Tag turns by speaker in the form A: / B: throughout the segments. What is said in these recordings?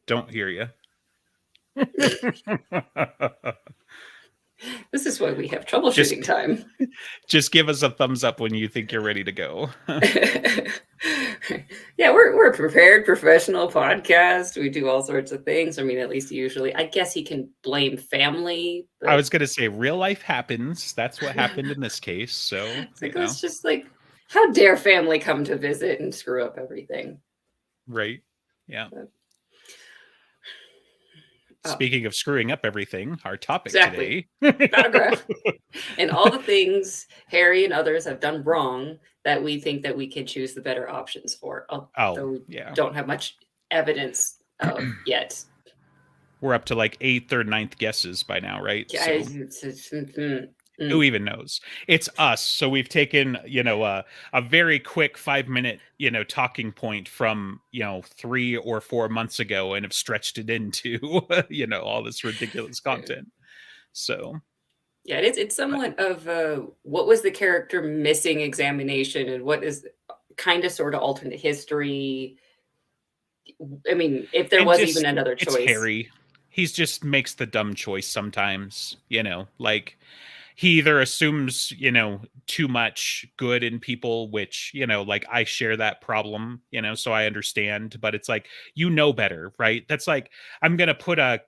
A: Don't hear you.
B: This is why we have
A: just
B: troubleshooting time.
A: just give us a thumbs up when you think you're ready to go.
B: Yeah, we're a prepared professional podcast. We do all sorts of things. I mean, at least usually. I guess he can blame family,
A: I
B: but
A: was gonna say real life happens. That's what happened in this case. So,
B: it's like let's just like, how dare family come to visit and screw up everything?
A: right. Yeah.
B: But, oh,
A: Speaking of screwing up everything, our topic
B: exactly.
A: today.
B: Battleground. And all the things Harry and others have done wrong that we think that we can choose the better options for,
A: Oh,
B: although we
A: yeah.
B: don't have much evidence of yet.
A: We're up to like eighth or ninth guesses by now, right? So who even knows? It's us. So we've taken, a very quick 5 minute, talking point from, 3 or 4 months ago and have stretched it into, all this ridiculous content. So,
B: yeah, it's
A: but
B: somewhat of what was the character missing examination and what is kind of sort of alternate history. I mean, if there
A: and
B: was even
A: just
B: another
A: it's
B: choice.
A: Harry. He's just makes the dumb choice sometimes, like he either assumes, too much good in people, which, like I share that problem, so I understand, but it's like, better, right? That's like, I'm going to put a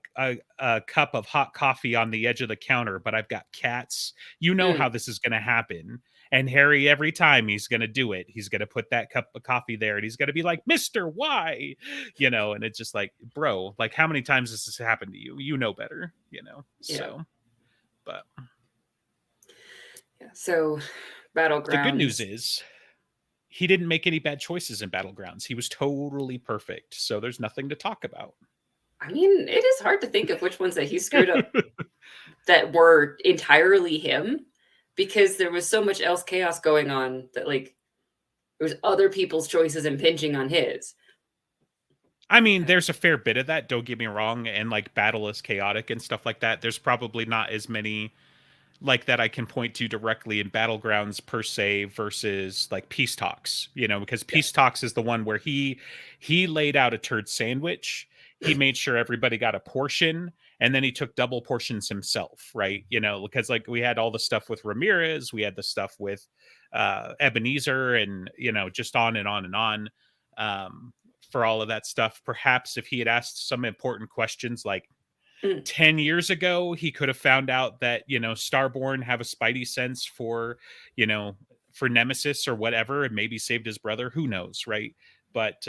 A: cup of hot coffee on the edge of the counter, but I've got cats. You know how
B: Mm,
A: this is going to happen. And Harry, every time he's going to do it, he's going to put that cup of coffee there and he's going to be like, Mr. Why? And it's just like, bro, like, how many times has this happened to you? You know better,
B: yeah,
A: so, but
B: yeah. So,
A: the good news
B: battlegrounds.
A: is he didn't make any bad choices in Battlegrounds. He was totally perfect. So there's nothing to talk about.
B: I mean, it is hard to think of which ones that he screwed up that were entirely him, because there was so much else chaos going on that like there was other people's choices impinging on his.
A: I mean, there's a fair bit of that, don't get me wrong, and like battle is chaotic and stuff like that. There's probably not as many like that I can point to directly in Battlegrounds per se versus like Peace Talks, because
B: Yeah.
A: Peace Talks is the one where he laid out a turd sandwich. He made sure everybody got a portion and then he took double portions himself, right? Because like we had all the stuff with Ramirez, we had the stuff with Ebenezer and just on and on and on. For all of that stuff, perhaps if he had asked some important questions like
B: Mm,
A: 10 years ago, he could have found out that, Starborn have a spidey sense you know, for Nemesis or whatever, and maybe saved his brother. Who knows, right? But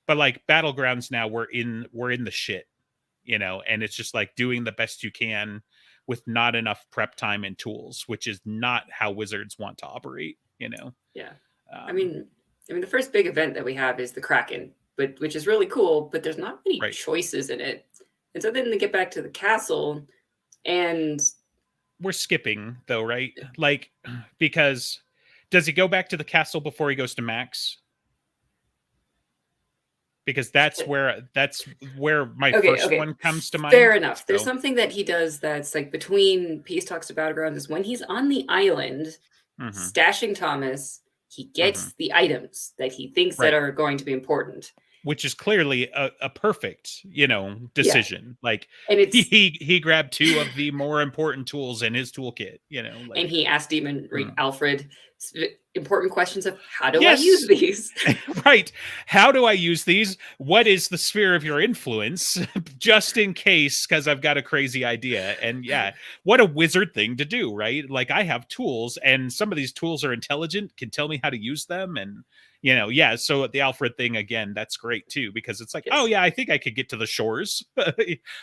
A: like Battlegrounds now we're in the shit, and it's just like doing the best you can with not enough prep time and tools, which is not how wizards want to operate.
B: yeah. I
A: Um,
B: mean, I mean, the first big event that we have is the Kraken, but which is really cool, but there's not many
A: right.
B: choices in it. And so then they get back to the castle, and
A: We're skipping though, right? Like, because does he go back to the castle before he goes to Max? Because that's where my
B: okay,
A: first
B: okay,
A: one comes to
B: fair
A: mind.
B: enough. There's
A: So,
B: something that he does that's like between Peace Talks to Battlegrounds is when he's on the island
A: mhm,
B: stashing Thomas, he
A: mhm,
B: gets the items that he thinks that
A: right,
B: are going to be important.
A: which is clearly a perfect,
B: Yeah,
A: decision. Like
B: and it's
A: he grabbed two of the more important tools in his toolkit.
B: and
A: Like
B: he asked Demon
A: mm.
B: Alfred important questions of how do I use
A: Yes,
B: these?
A: right. How do I use these? What is the sphere of your influence? Just in case, because I've got a crazy idea. And yeah, what a wizard thing to do, right? Like I have tools, and some of these tools are intelligent, can tell me how to use them. And, yeah. So the Alfred thing, again, that's great too, because it's like, oh,
B: Yes,
A: yeah, I think I could get to the shores.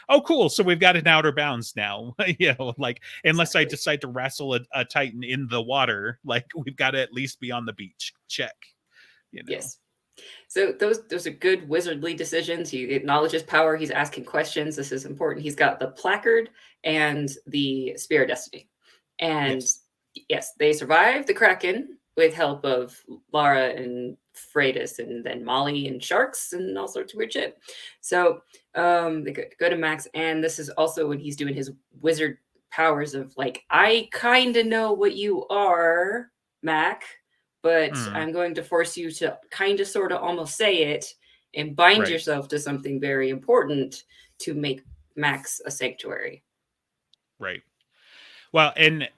A: Oh, cool. So we've got an outer bounds now. Like, unless I
B: exactly.
A: decide to wrestle a Titan in the water, like we've got to at least be on the beach. Check, you know.
B: Yes. So those are good wizardly decisions. He acknowledges power. He's asking questions. This is important. He's got the placard and the spear of destiny, and
A: Yes.
B: yes, they survive the Kraken with help of Lara and Freitas, and then Molly and sharks and all sorts of weird shit. So they go to Max, and this is also when he's doing his wizard powers of like, I kind of know what you are, Mac, but
A: Mm.
B: I'm going to force you to kind of, sort of, almost say it and bind
A: Right.
B: yourself to something very important to make Max a sanctuary.
A: Right. Well, and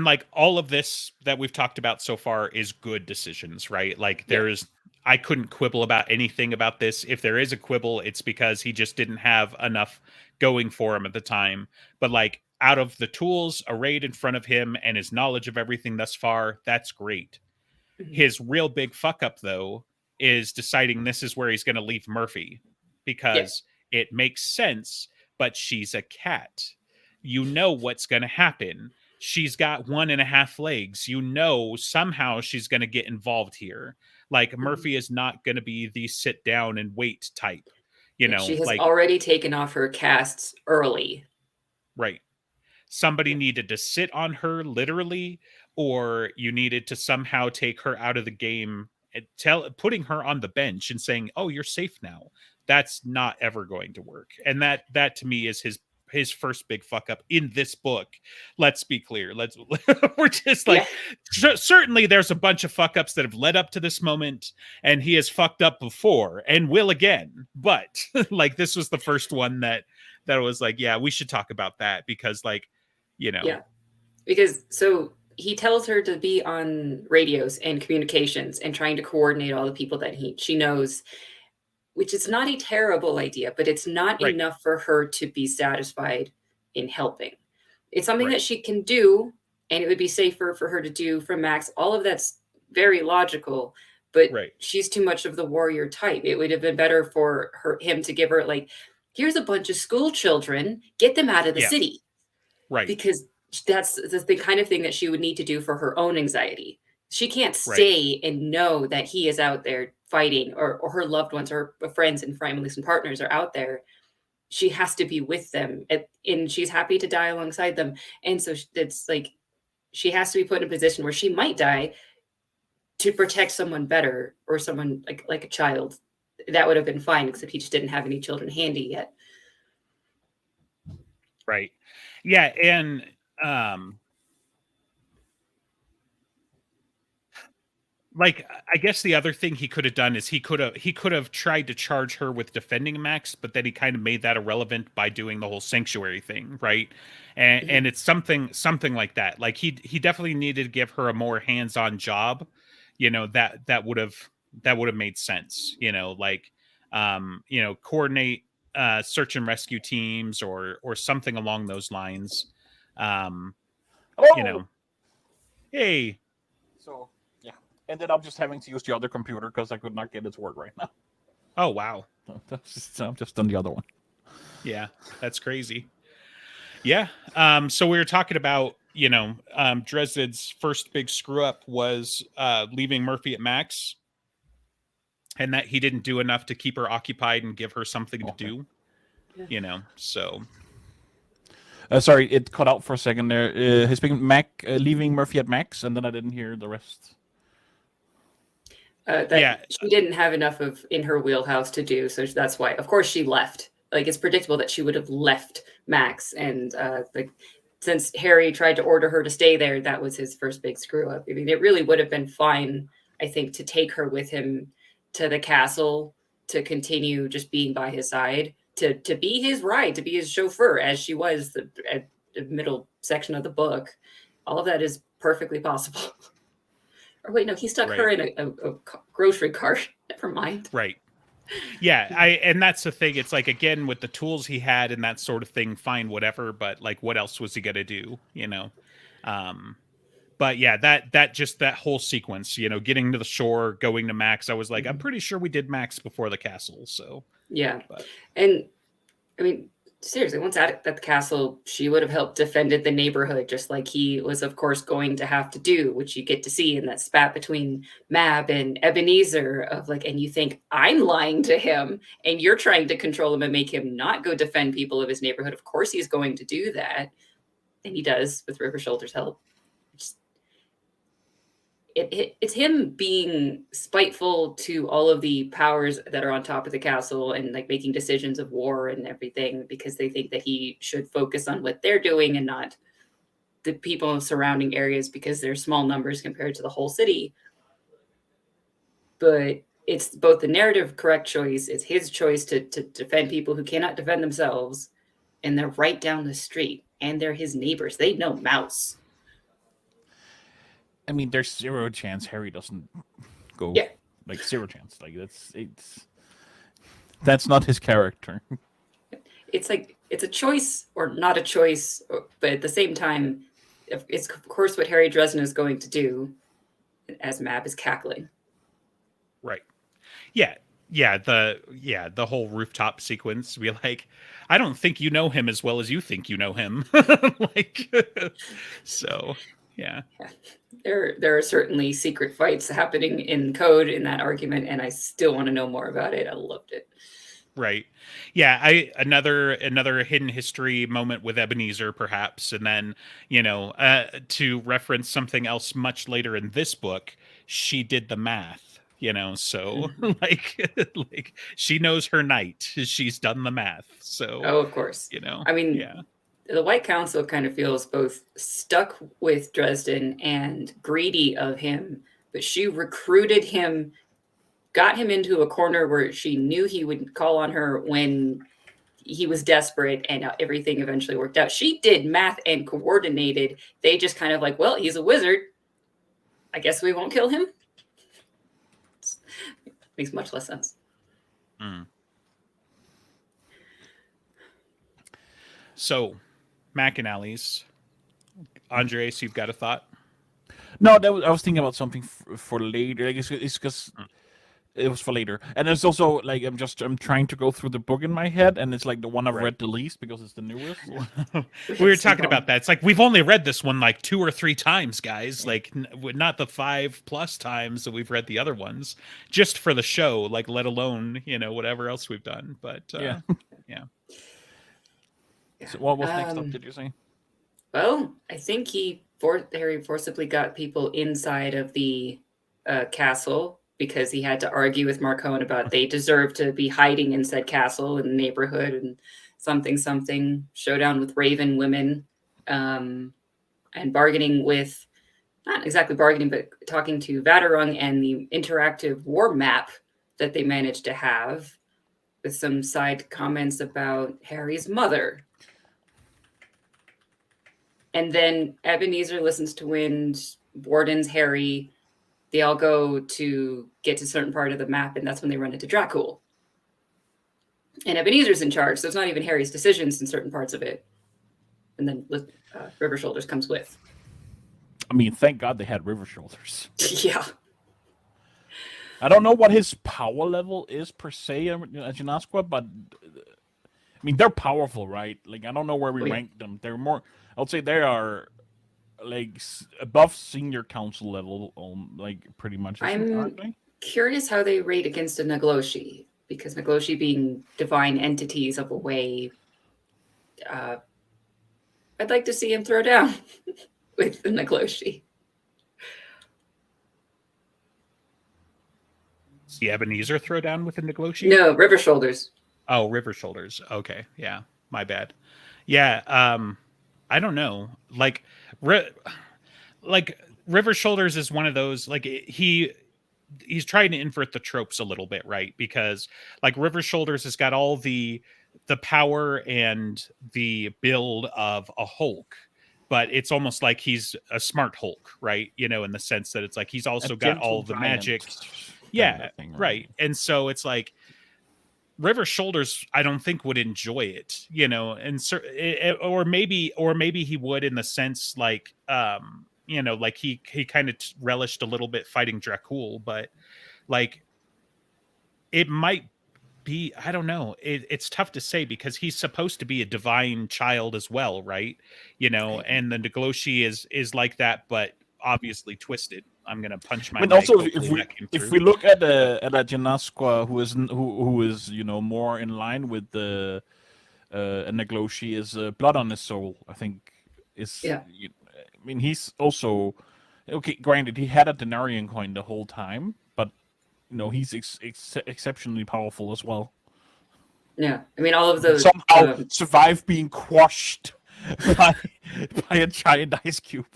A: like all of this that we've talked about so far is good decisions, right? Like
B: Yeah.
A: there's I couldn't quibble about anything about this. If there is a quibble, it's because he just didn't have enough going for him at the time. But like out of the tools arrayed in front of him and his knowledge of everything thus far, that's great.
B: Mhm.
A: His real big fuck up, though, is deciding this is where he's going to leave Murphy
B: Yeah.
A: because it makes sense, but she's a cat. You know what's going to happen. She's got 1.5 legs. You know somehow she's going to get involved here. Like
B: Mhm.
A: Murphy is not going to be the sit down and wait type. You
B: Yeah, she
A: know,
B: has
A: like,
B: already taken off her casts early.
A: right. Somebody
B: Yeah.
A: needed to sit on her literally, or you needed to somehow take her out of the game and putting her on the bench and saying, "Oh, you're safe now." That's not ever going to work. And that to me is his first big fuck up in this book. Let's be clear. Let's we're just
B: Yeah.
A: like certainly there's a bunch of fuck ups that have led up to this moment and he has fucked up before and will again. But like this was the first one that was like, yeah, we should talk about that because like you know,
B: Yeah. Because so he tells her to be on radios and communications and trying to coordinate all the people that she knows, which is not a terrible idea, but it's not
A: right,
B: enough for her to be satisfied in helping. It's something that
A: right,
B: she can do, and it would be safer for her to do from Max. All of that's very logical, but
A: right.
B: she's too much of the warrior type. It would have been better for him to give her like, here's a bunch of school children, get them out of the
A: Yeah,
B: city,
A: right,
B: because that's the kind of thing that she would need to do for her own anxiety. She can't
A: right,
B: stay and know that he is out there fighting, or her loved ones or friends and families and partners are out there. She has to be with them, and she's happy to die alongside them. And so it's like she has to be put in a position where she might die to protect someone better, or someone like a child. That would have been fine, except he just didn't have any children handy yet.
A: right. Yeah, and um like I guess the other thing he could have done is he could have tried to charge her with defending Max, but then he kind of made that irrelevant by doing the whole sanctuary thing, right? And
B: Mhm.
A: it's something like that. Like he definitely needed to give her a more hands-on job, that would have made sense, like coordinate search and rescue teams or something along those lines. Um, you
C: Hello.
A: know, hey,
C: So yeah, ended up just having to use the other computer because I could not get it to work right now.
A: oh wow.
C: I'm just on the other one.
A: Yeah, that's crazy. Yeah. So we were talking about, Dresden's first big screw up was leaving Murphy at Max and that he didn't do enough to keep her occupied and give her something to
C: Okay.
A: do,
B: Yeah.
A: So
C: Sorry, it cut out for a second there. His big Mac leaving Murphy at Max, and then I didn't hear the rest.
B: That
A: yeah,
B: she didn't have enough of in her wheelhouse to do, so that's why, of course, she left. Like, it's predictable that she would have left Max, and like, since Harry tried to order her to stay there, that was his first big screw up. I mean, it really would have been fine, I think, to take her with him to the castle, to continue just being by his side, to be his ride, to be his chauffeur, as she was at the middle section of the book. All of that is perfectly possible. Or wait, no, he stuck her
A: right,
B: in a grocery cart. Never mind.
A: right. Yeah, and that's the thing. It's like again with the tools he had and that sort of thing, fine, whatever, but like what else was he gonna do? Um but yeah, that whole sequence, getting to the shore, going to Max, I was like, I'm
B: Mhm.
A: pretty sure we did Max before the castle. So,
B: Yeah,
A: but
B: and I mean, seriously, once at the castle, she would have helped defended the neighborhood, just like he was, of course, going to have to do, which you get to see in that spat between Mab and Ebenezer of like, and you think I'm lying to him, and you're trying to control him and make him not go defend people of his neighborhood. Of course, he's going to do that, and he does with River Shoulder's help. Just it's him being spiteful to all of the powers that are on top of the castle, and like making decisions of war and everything, because they think that he should focus on what they're doing and not the people in surrounding areas, because they're small numbers compared to the whole city. But it's both the narrative correct choice, it's his choice to defend people who cannot defend themselves, and they're right down the street, and they're his neighbors. They know Mouse.
C: I mean, there's zero chance Harry doesn't go.
B: Yeah.
C: Like, zero chance. Like, that's not his character.
B: It's like, it's a choice or not a choice, but at the same time, it's of course what Harry Dresden is going to do, as Mab is cackling.
A: Right. Yeah. Yeah, the whole rooftop sequence, be like, I don't think you know him as well as you think you know him. Like, so yeah.
B: There are certainly secret fights happening in code in that argument, and I still want to know more about it. I loved it.
A: Right. Yeah, another hidden history moment with Ebenezer, perhaps, and then, to reference something else much later in this book, she did the math. So like she knows her night. She's done the math. So
B: of course. I mean,
A: yeah.
B: The White Council kind of feels both stuck with Dresden and greedy of him, but she recruited him, got him into a corner where she knew he would call on her when he was desperate, and everything eventually worked out. She did math and coordinated. They just kind of like, well, he's a wizard, I guess we won't kill him. Makes much less sense.
A: So, Macanalis, Andres, you've got a thought?
C: No, I was thinking about something for later. I guess it's because it was for later, and it's also like I'm trying to go through the book in my head, and it's like the one I've read the least because it's the newest.
A: We were talking about that. It's like we've only read this one like 2 or 3 times, guys. Like not the 5+ times that we've read the other ones, just for the show. Like, let alone whatever else we've done. But yeah.
C: So what was next up? Did you say?
B: Well, I think Harry forcibly got people inside of the castle, because he had to argue with Marcone about they deserve to be hiding in said castle in the neighborhood, and something showdown with Raven women, and bargaining with, not exactly bargaining, but talking to Vatterung and the interactive war map that they managed to have, with some side comments about Harry's mother. And then Ebenezer listens to Wind, Wardens, Harry. They all go to get to a certain part of the map, and that's when they run into Dracul. And Ebenezer's in charge, so it's not even Harry's decisions in certain parts of it. And then River Shoulders comes with.
C: I mean, thank God they had River Shoulders.
B: Yeah.
C: I don't know what his power level is per se at Janasqua, but I mean, they're powerful, right? Like, I don't know where we rank them. They're more, I would say they are like above senior council level, like pretty much.
B: I'm curious how they rate against a Nagloshi, because Nagloshi being divine entities of a way, I'd like to see him throw down with the Nagloshi.
A: See Ebenezer throw down with the Nagloshi?
B: No, River Shoulders.
A: Oh, River Shoulders. Okay, yeah, my bad. Yeah, I don't know. Like River Shoulders is one of those, like, he's trying to invert the tropes a little bit, right? Because like River Shoulders has got all the power and the build of a Hulk, but it's almost like he's a smart Hulk, right? In the sense that it's like he's also got all the magic. Yeah, thing, right. And so it's like River Shoulders, I don't think would enjoy it, and or maybe he would, in the sense like, like he kind of relished a little bit fighting Dracul, but like it might be, I don't know. It's tough to say, because he's supposed to be a divine child as well, right? And the Nagloshi is like that, but obviously twisted. I'm gonna punch my.
C: I mean, also, if we look at a Janasqua who is more in line with the Nagloshi, is Blood on His Soul, I think is.
B: Yeah.
C: I mean, he's also okay. Granted, he had a Denarian coin the whole time, but he's exceptionally powerful as well.
B: Yeah, I mean, all of those
C: somehow survive being crushed by a giant ice cube.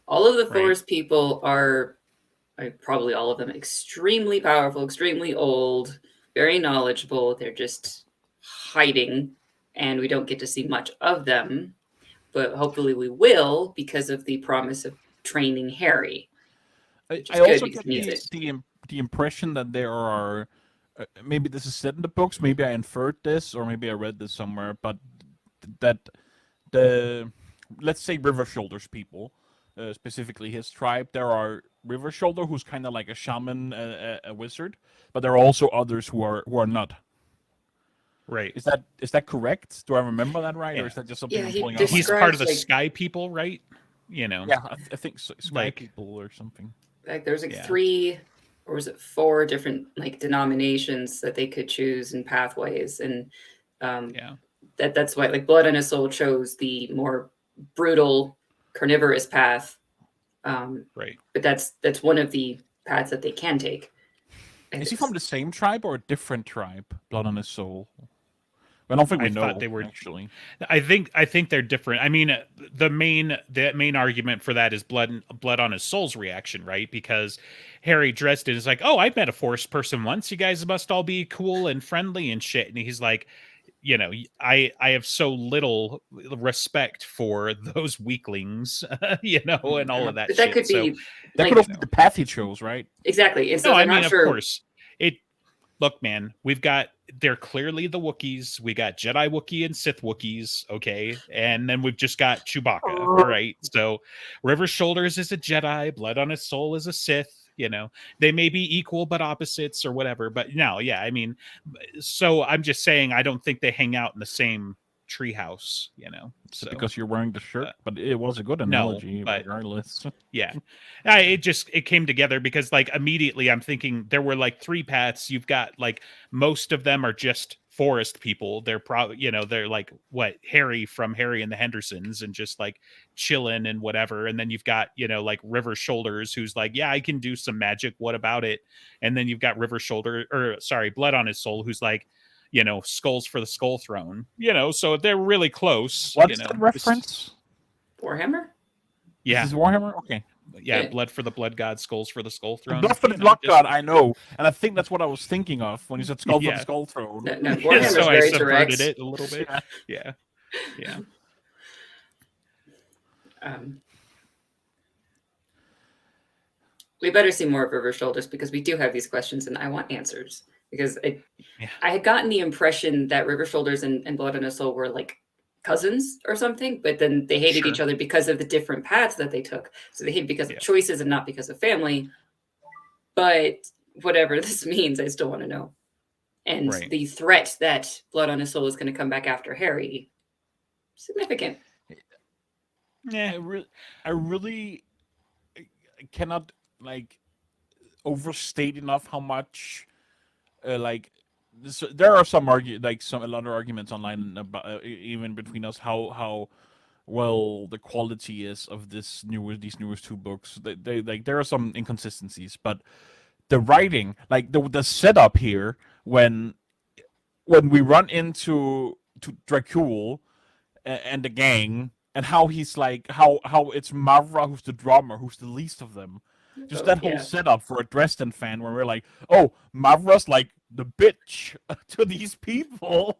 B: All of the Thor's people are probably all of them extremely powerful, extremely old, very knowledgeable. They're just hiding, and we don't get to see much of them. But hopefully we will, because of the promise of training Harry. Which is
C: I
B: good
C: also
B: because
C: get
B: he needs it.
C: the impression that there are maybe this is said in the books, maybe I inferred this, or maybe I read this somewhere, but that the let's say River Shoulders people, specifically his tribe, there are River Shoulder who's kind of like a shaman, a wizard, but there are also others who are not.
A: Right.
C: Is that correct? Do I remember that right, or
A: Yeah.
C: is that just something
B: Yeah,
C: I'm
B: he
C: pulling out of my
A: He's
C: ass?
A: part of the
B: like,
A: sky people, right? You know.
C: Yeah, I think so, sky
A: Like-
C: people or something.
B: like there's like
A: Yeah.
B: 3 or was it 4 different like denominations that they could choose and pathways, and
A: Yeah.
B: that's why like Blood on His Soul chose the more brutal carnivorous path.
A: Right.
B: But that's one of the paths that they can take. And
C: Is he
B: it's-
C: from the same tribe or a different tribe? Blood on his soul. I don't think we
A: I
C: know.
A: thought they were-
C: actually.
A: I think they're different. I mean, the main argument for that is blood on his soul's reaction, right? Because Harry Dresden is like, "Oh, I met a forest person once. You guys must all be cool and friendly and shit." And he's like, you know, I have so little respect for those weaklings, you know, and all of that
B: but
A: shit.
B: that could be
C: That
B: like,
C: could also be the path he chose, right?
B: exactly. And so
A: no,
B: they're
A: I mean,
B: not sure.
A: of course. Look, man, they're clearly the Wookiees. We got Jedi Wookiee and Sith Wookiees, okay? And then we've just got Chewbacca, all right? So River Shoulders is a Jedi, Blood on His Soul is a Sith, you know. They may be equal but opposites or whatever, but no, yeah, I mean, so I'm just saying I don't think they hang out in the same treehouse, you know. So
C: Because you're wearing the shirt, but it was a good analogy,
A: but-
C: regardless.
A: yeah, it came together because like immediately I'm thinking there were like 3 paths. You've got like most of them are just forest people. They're probably, you know, they're like what Harry from Harry and the Hendersons and just like chilling and whatever. And then you've got, you know, like River Shoulders who's like, yeah, I can do some magic, what about it? And then you've got Blood on His Soul who's like, you know, skulls for the skull throne, you know, so they're really close.
C: What's
A: you know,
C: that reference?
B: Warhammer?
A: Yeah,
C: This is Warhammer? Okay.
A: yeah,
B: Yeah.
A: blood for the blood god, skulls for the skull throne.
C: Blood for the
A: you know,
C: Blood
A: just-
C: God, I know. And I think that's what I was thinking of when you said skull for
A: Yeah.
C: the skull throne.
B: No, Warhammer's
A: so I
B: very
A: subverted
B: direct.
A: it a little bit.
C: Yeah.
A: Yeah.
B: We better see more of River Shoulders because we do have these questions and I want answers. Because
A: Yeah.
B: I had gotten the impression that River Shoulders and Blood on His Soul were like cousins or something, but then they hated each
A: Sure.
B: other because of the different paths that they took. So they hate because
A: Yeah.
B: of choices and not because of family. But whatever this means, I still want to know. And
A: Right.
B: the threat that Blood on His Soul is going to come back after Harry, significant.
A: Yeah.
C: I really cannot like overstate enough how much like there are some a lot of arguments online about even between us how well the quality is of these newest 2 books. They like there are some inconsistencies, but the writing, like the setup here when we run into Dracul and the gang, and how he's like how it's Mavra who's the drummer, who's the least of them. Just that whole setup for a Dresden fan where we're like, oh, Mavra's like the bitch to these people.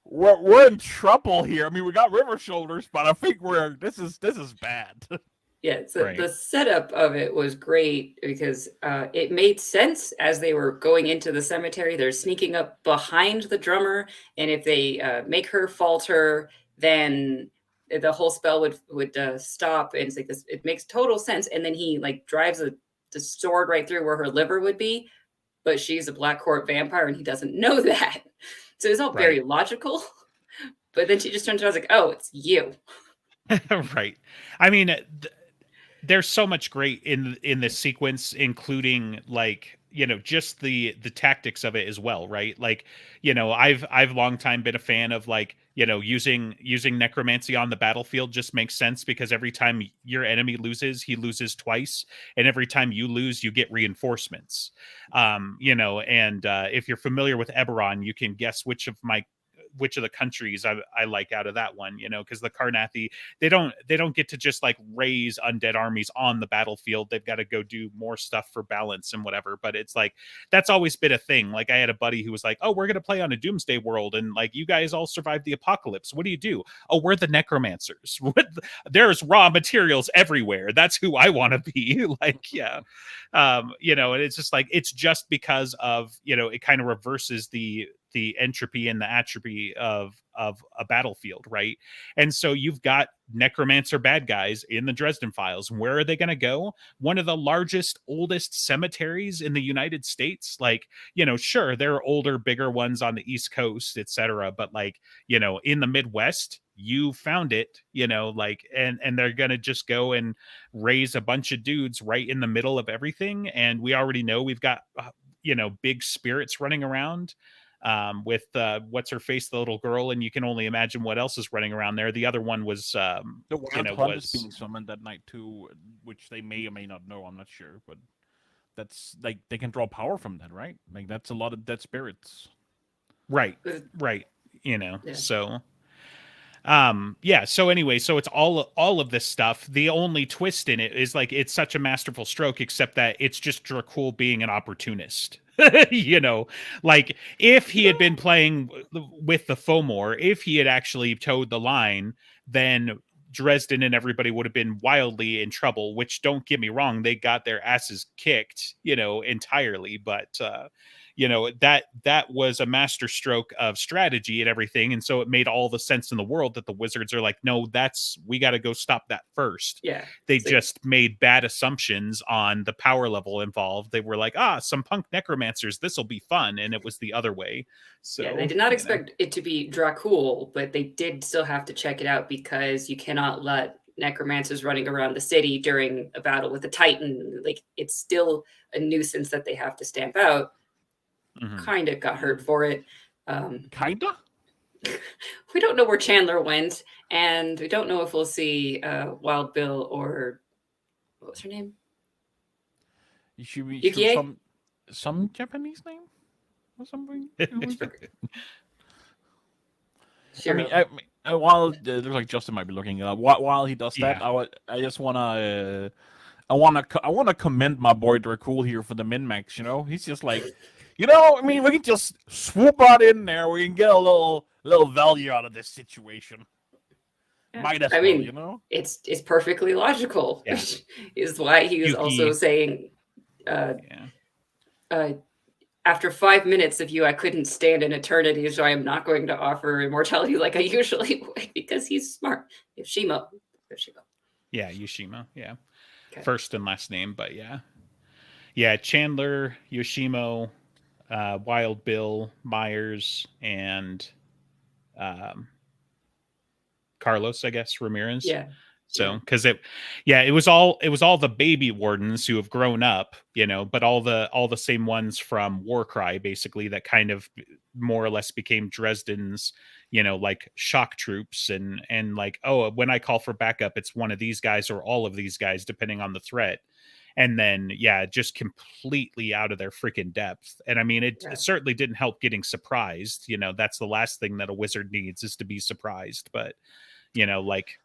C: We're in trouble here. I mean, we got River Shoulders, but I think this is bad.
B: Yeah, so
A: Right.
B: the setup of it was great because it made sense as they were going into the cemetery. They're sneaking up behind the drummer, and if they make her falter, then the whole spell would stop. And it's like this. It makes total sense. And then he like drives the sword right through where her liver would be, but she's a Black Court vampire, and he doesn't know that. So it's all very logical. But then she just turns around and was like, "Oh, it's you."
A: Right. I mean, there's so much great in this sequence, including like, you know, just the tactics of it as well, right? Like, you know, I've long time been a fan of like, you know, using necromancy on the battlefield just makes sense because every time your enemy loses, he loses twice, and every time you lose, you get reinforcements. You know, and if you're familiar with Eberron, you can guess which of my which of the countries I like out of that one, because the Karnathi, they don't get to just like raise undead armies on the battlefield. They've got to go do more stuff for balance and whatever. But it's like that's always been a thing. Like I had a buddy who was like, "Oh, we're gonna play on a doomsday world, and like you guys all survived the apocalypse. What do you do? Oh, we're the necromancers. There's raw materials everywhere. That's who I want to be." Like, yeah. And it's just like it's just because of it kind of reverses the entropy and the atrophy of a battlefield, right? And so you've got necromancer bad guys in the Dresden Files. Where are they going to go? One of the largest, oldest cemeteries in the United States. Like, sure, there are older, bigger ones on the East Coast, etc. But like, in the Midwest, you found it, like, and they're going to just go and raise a bunch of dudes right in the middle of everything. And we already know we've got, big spirits running around with what's her face, the little girl, and you can only imagine what else is running around there. The other one was
C: the Wild Hunt is being summoned that night too, which they may or may not know. I'm not sure, but that's like they can draw power from that, right? Like that's a lot of dead spirits.
A: Right. Yeah. So. So anyway, so it's all of this stuff. The only twist in it is like it's such a masterful stroke, except that it's just Dracul being an opportunist. Like if he had been playing with the Fomor, if he had actually towed the line, then Dresden and everybody would have been wildly in trouble, which, don't get me wrong, they got their asses kicked, entirely, but that was a master stroke of strategy and everything. And so it made all the sense in the world that the Wizards are like, no, we got to go stop that first.
B: Yeah.
A: They just made bad assumptions on the power level involved. They were like, some punk necromancers, this will be fun. And it was the other way. So
B: yeah, they did not expect it to be Dracul, but they did still have to check it out because you cannot let necromancers running around the city during a battle with a Titan. Like, it's still a nuisance that they have to stamp out. Kind of got hurt for it.
C: Kinda?
B: We don't know where Chandler went, and we don't know if we'll see Wild Bill or what was her name?
C: Yukie? Some Japanese name or something.
B: Sure.
C: I mean, while there's like Justin might be looking it up. While he does that, I just wanna commend my boy Dracul here for the min-max. He's just like. I mean, we can just swoop on in there. We can get a little value out of this situation.
B: Yeah.
C: Might as well,
B: It's perfectly logical, which is why he was also saying, after 5 minutes of you, I couldn't stand an eternity, so I am not going to offer immortality like I usually would, because he's smart. Yoshimo.
A: Yeah, Yoshimo. Yeah. Okay. First and last name, but yeah. Yeah, Chandler, Yoshimo, Wild Bill, Myers, and Carlos, I guess, Ramirez.
B: Yeah.
A: So, because it was all the baby wardens who have grown up, but all the same ones from Warcry, basically, that kind of more or less became Dresden's, like shock troops and like, oh, when I call for backup, it's one of these guys or all of these guys, depending on the threat. And then, just completely out of their freaking depth. And I mean, it certainly didn't help getting surprised. That's the last thing that a wizard needs, is to be surprised. But, like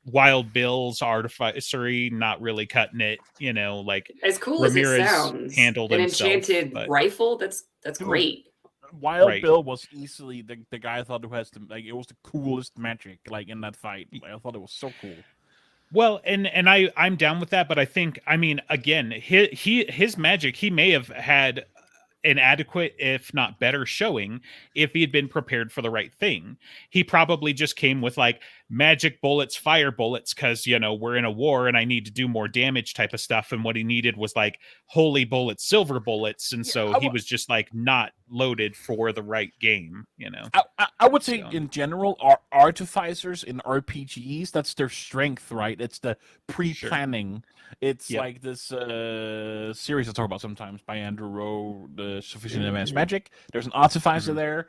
A: Wild Bill's artificery, not really cutting it. Like
B: as cool
A: Ramirez
B: as it sounds,
A: handled
B: an
A: himself,
B: enchanted rifle. That's great.
C: Wild Bill was easily the guy I thought who has it was the coolest magic in that fight. I thought it was so cool.
A: Well, and I'm down with that, but I think, I mean, again, his magic, he may have had an adequate, if not better, showing if he had been prepared for the right thing. He probably just came with like magic bullets, fire bullets, because we're in a war and I need to do more damage type of stuff. And what he needed was like holy bullets, silver bullets, and so he was just like not loaded for the right game.
C: I would say in general, artificers in RPGs, that's their strength, right? It's the pre-planning. Sure. It's like this series I talk about sometimes by Andrew Rowe, the Sufficient Advanced Magic. There's an artificer there.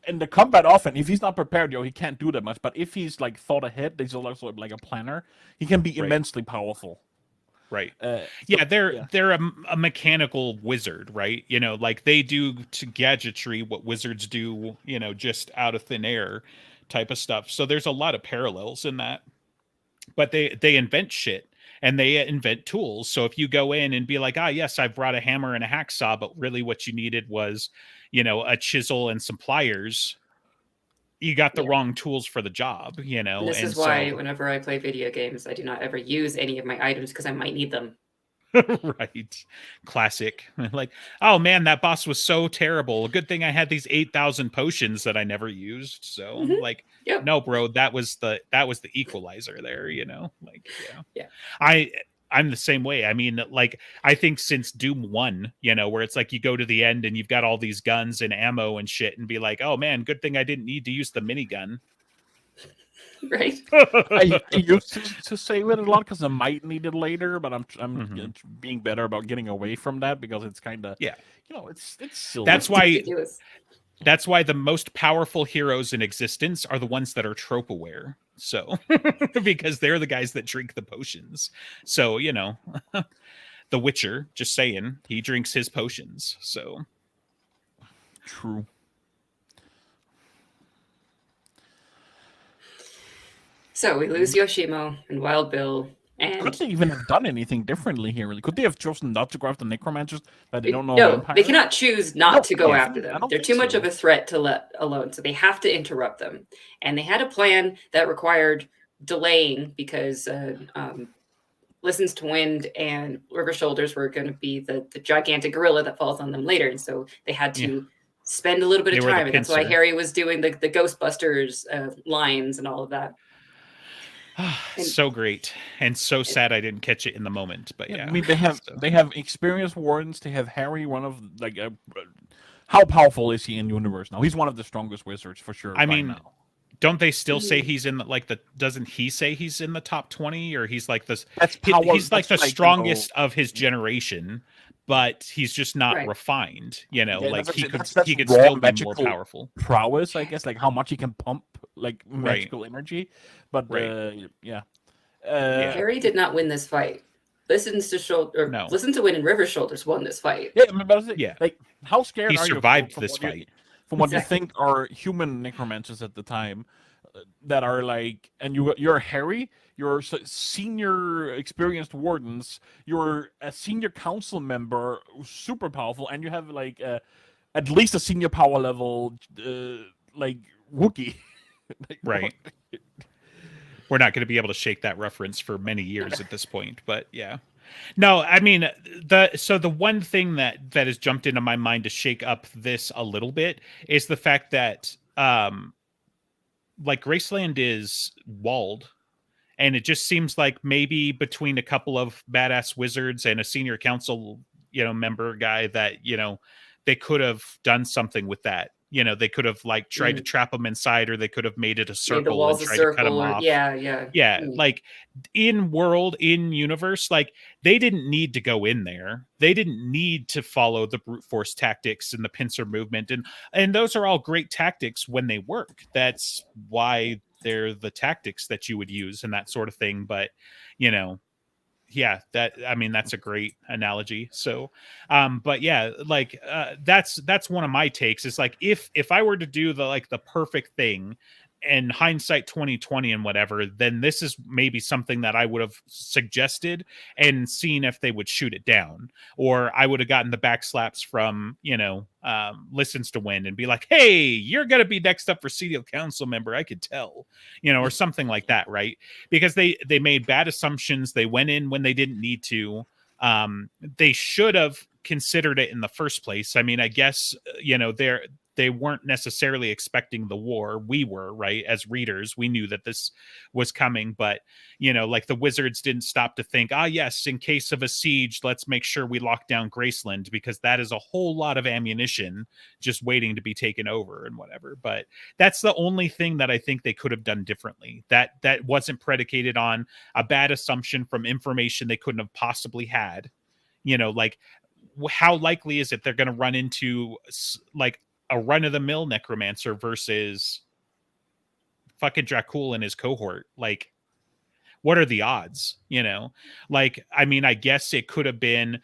C: In the combat often, if he's not prepared, he can't do that much. But if he's like thought ahead, he's also like a planner, he can be immensely powerful.
A: Right.
C: So,
A: Yeah, they're
C: yeah,
A: they're a mechanical wizard, right? You know, like they do to gadgetry what wizards do, you know, just out of thin air type of stuff. So there's a lot of parallels in that. But they invent shit and they invent tools. So if you go in and be like, "Ah, yes, I've brought a hammer and a hacksaw, but really what you needed was, you know, a chisel and some pliers," you got the
B: Yeah.
A: wrong tools for the job, you
B: And
A: know?
B: this
A: And
B: is why
A: so
B: whenever I play video games, I do not ever use any of my items because I might need them.
A: right. Classic. Like, oh man, that boss was so terrible. A good thing I had these 8,000 potions that I never used. So,
B: Hmm.
A: like,
B: Yep.
A: no, bro, that was the equalizer there, you know? Like, yeah.
B: Yeah.
A: I I'm the same way. I mean, like, I think since Doom 1, you know, where it's like you go to the end and you've got all these guns and ammo and shit and be like, "Oh man, good thing I didn't need to use the minigun."
B: Right.
C: I used to save it a lot because I might need it later, but I'm
A: Mhm.
C: being better about getting away from that because it's kind of,
A: Yeah.
C: it's silly.
A: That's
B: It's
A: why
B: ridiculous.
A: That's why the most powerful heroes in existence are the ones that are trope aware. So, because they're the guys that drink the potions. So, you know, The Witcher, just saying, he drinks his potions. So,
C: True.
B: So we lose Yoshimo and Wild Bill,
C: Could
B: and
C: they even have done anything differently here? Really? Could they have chosen not to go after necromancers that they don't know
B: no, they
C: vampires?
B: cannot choose
C: No,
B: not to go
C: I
B: after
C: don't
B: them. They're
C: think
B: too much
C: so.
B: of a threat to let alone, so they have to interrupt them. And they had a plan that required delaying because Listens to Wind and River Shoulders were going to be the gigantic gorilla that falls on them later, and so they had
A: yeah,
B: to spend a little bit
A: they
B: of
A: were the
B: time, and that's why
A: pincer.
B: Harry was doing the Ghostbusters lines and all of that. And
A: So great and so sad I didn't catch it in the moment, but
C: Yeah, I
A: yeah.
C: mean they have
A: So,
C: they have experienced wardens. They have Harry, one of like how powerful is he in universe now? He's one of the strongest wizards for sure
A: I
C: by
A: mean,
C: now.
A: don't they still say
B: Mhm.
A: he's in the, like the doesn't he say he's in the top 20 or he's like this
C: That's power.
A: he's like
C: That's
A: the
C: like
A: strongest of his generation, but he's just not
B: right,
A: refined, you know,
C: yeah,
A: like
C: that's
A: he
C: actually,
A: could
C: that's
A: he could
C: raw
A: still be more
C: magical
A: powerful.
C: prowess, I guess. Like how much he can pump like
A: Right.
C: magical energy. But
A: Right.
C: yeah,
A: Yeah.
B: Harry did not win this fight.
A: No.
B: Listen to Wind and River Shoulders won this fight.
C: yeah. I mean, but I was
A: Yeah.
C: like, how scared
A: He
C: are you
A: survived
C: from
A: this
C: what you
A: fight.
B: Exactly.
C: think are human necromancers at the time that are like, and you're Harry, you're senior experienced wardens, you're a senior council member, super powerful, and you have like at least a senior power level like Wookie. Like, what?
A: Right. We're not going to be able to shake that reference for many years at this point, but yeah. No, I mean the one thing that has jumped into my mind to shake up this a little bit is the fact that like Graceland is walled, and it just seems like maybe between a couple of badass wizards and a senior council, you know, member guy that, you know, they could have done something with that. You know, they could have like tried to
B: Mm.
A: trap him inside, or they could have made it a
B: Made the
A: circle and
B: walls a
A: tried to cut him
B: circle, or
A: off.
B: yeah, yeah.
A: Yeah,
B: Mm.
A: like in world, in universe, like they didn't need to go in there. They didn't need to follow the brute force tactics and the pincer movement, and those are all great tactics when they work. That's why they're the tactics that you would use and that sort of thing. But you know, yeah, that I mean that's a great analogy. So but yeah, like that's one of my takes. Is like if I were to do the perfect thing and hindsight 2020 and whatever, then this is maybe something that I would have suggested and seen if they would shoot it down, or I would have gotten the backslaps from, you know, Listens to Wind and be like, hey, you're gonna be next up for senior council member, I could tell, you know, or something like that, right? Because they made bad assumptions, they went in when they didn't need to. They should have considered it in the first place. I mean, I guess you know they weren't necessarily expecting the war. We were, right? As readers, we knew that this was coming, but you know, like the wizards didn't stop to think, ah, yes, in case of a siege, let's make sure we lock down Graceland because that is a whole lot of ammunition just waiting to be taken over and whatever. But that's the only thing that I think they could have done differently. That wasn't predicated on a bad assumption from information they couldn't have possibly had. You know, like how likely is it they're going to run into like a run of the mill necromancer versus fucking Dracul and his cohort? Like, what are the odds? Like, I mean, I guess it could have been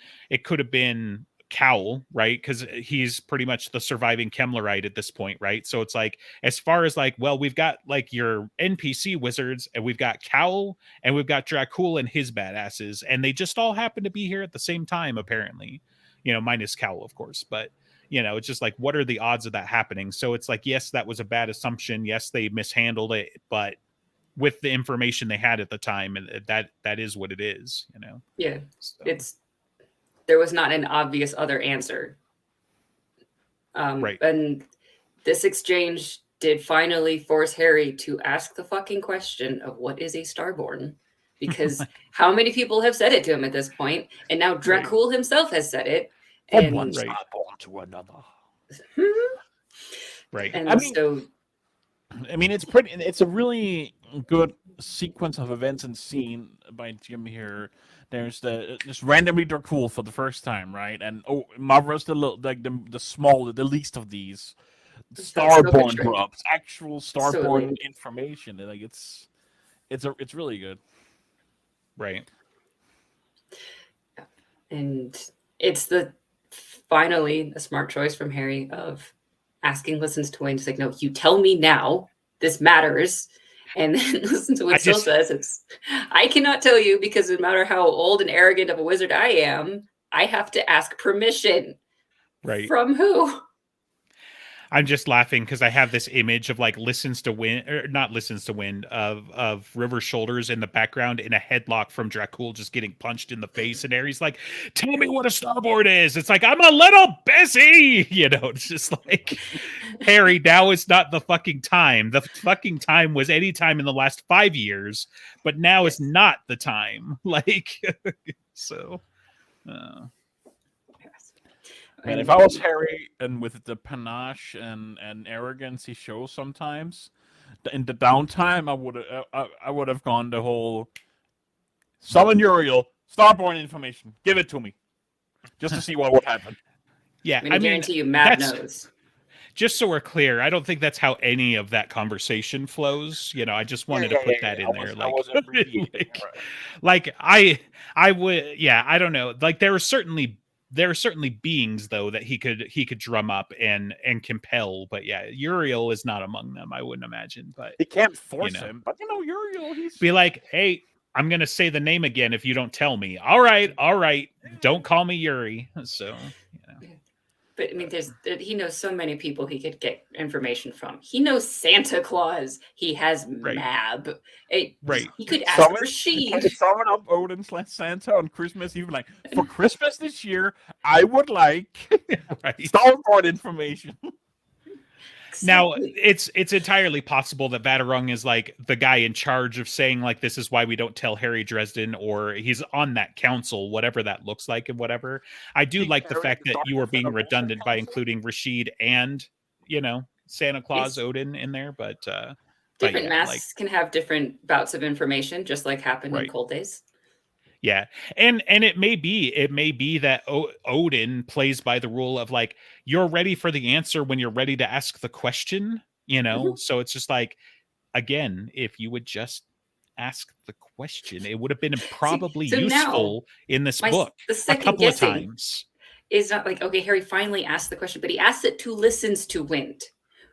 A: Cowl, right? Because he's pretty much the surviving Kemlerite at this point, right? So it's like, as far as like, well, we've got like your NPC wizards, and we've got Cowl, and we've got Dracul and his badasses, and they just all happen to be here at the same time, apparently. Minus Cowl, of course, but it's just like, what are the odds of that happening? So it's like, yes, that was a bad assumption. Yes, they mishandled it, but with the information they had at the time, that is what it is.
B: Yeah,
A: So.
B: There was not an obvious other answer.
A: Right.
B: And this exchange did finally force Harry to ask the fucking question of what is a Starborn? Because how many people have said it to him at this point? And now Dracul himself has said it.
C: From
B: And
C: one Starborn to another.
A: Right.
B: And
C: I mean, it's a really good sequence of events and scene by Jim here. There's just randomly Dracul for the first time, right? And Mavra's the least of these. Starborn drops actual Starborn information. Like it's really good.
A: Right.
B: And it's finally a smart choice from Harry of asking Listens to Wayne. It's like, no, you tell me now. This matters. And then Listen to what still says, I cannot tell you because no matter how old and arrogant of a wizard I am, I have to ask permission.
A: Right.
B: From who?
A: I'm just laughing because I have this image of like not Listens to Wind, of River's shoulders in the background in a headlock from Dracul just getting punched in the face, and Harry's like, tell me what a Starboard is. It's like, I'm a little busy. It's just like, Harry, now is not the fucking time. The fucking time was any time in the last 5 years, but now is not the time. Like, so.
C: Man, if I was Harry and with the panache and arrogance he shows sometimes, in the downtime, I would have gone the whole summon Uriel, Starborn information, give it to me, just to see what would happen.
A: Yeah,
B: I guarantee you, Matt knows.
A: Just so we're clear, I don't think that's how any of that conversation flows. I just wanted to put that in there. Like, I would, I don't know. Like, there are certainly beings though that he could drum up and compel, but Uriel is not among them, I wouldn't imagine. But
C: he can't force him. But Uriel, he's
A: be like, hey, I'm gonna say the name again if you don't tell me. All right, don't call me Yuri. So
B: But I mean, he knows so many people he could get information from. He knows Santa Claus. He has Mab. He could ask Rashid.
C: He could summon up Odin / Santa on Christmas. Even like, for Christmas this year, I would like Starborn information.
A: Now, it's entirely possible that Battleground is like the guy in charge of saying like, this is why we don't tell Harry Dresden, or he's on that council, whatever that looks like and whatever. I do like the fact that you are being redundant by including Rashid and, Santa Claus Odin in there, but
B: different masks can have different bouts of information, just like happened in Cold Days.
A: Yeah. And it may be that Odin plays by the rule of like, you're ready for the answer when you're ready to ask the question, So it's just like, again, if you would just ask the question, it would have been probably useful in this book a couple of times.
B: Is not like, okay, Harry finally asked the question, but he asked it to Listens to Wind,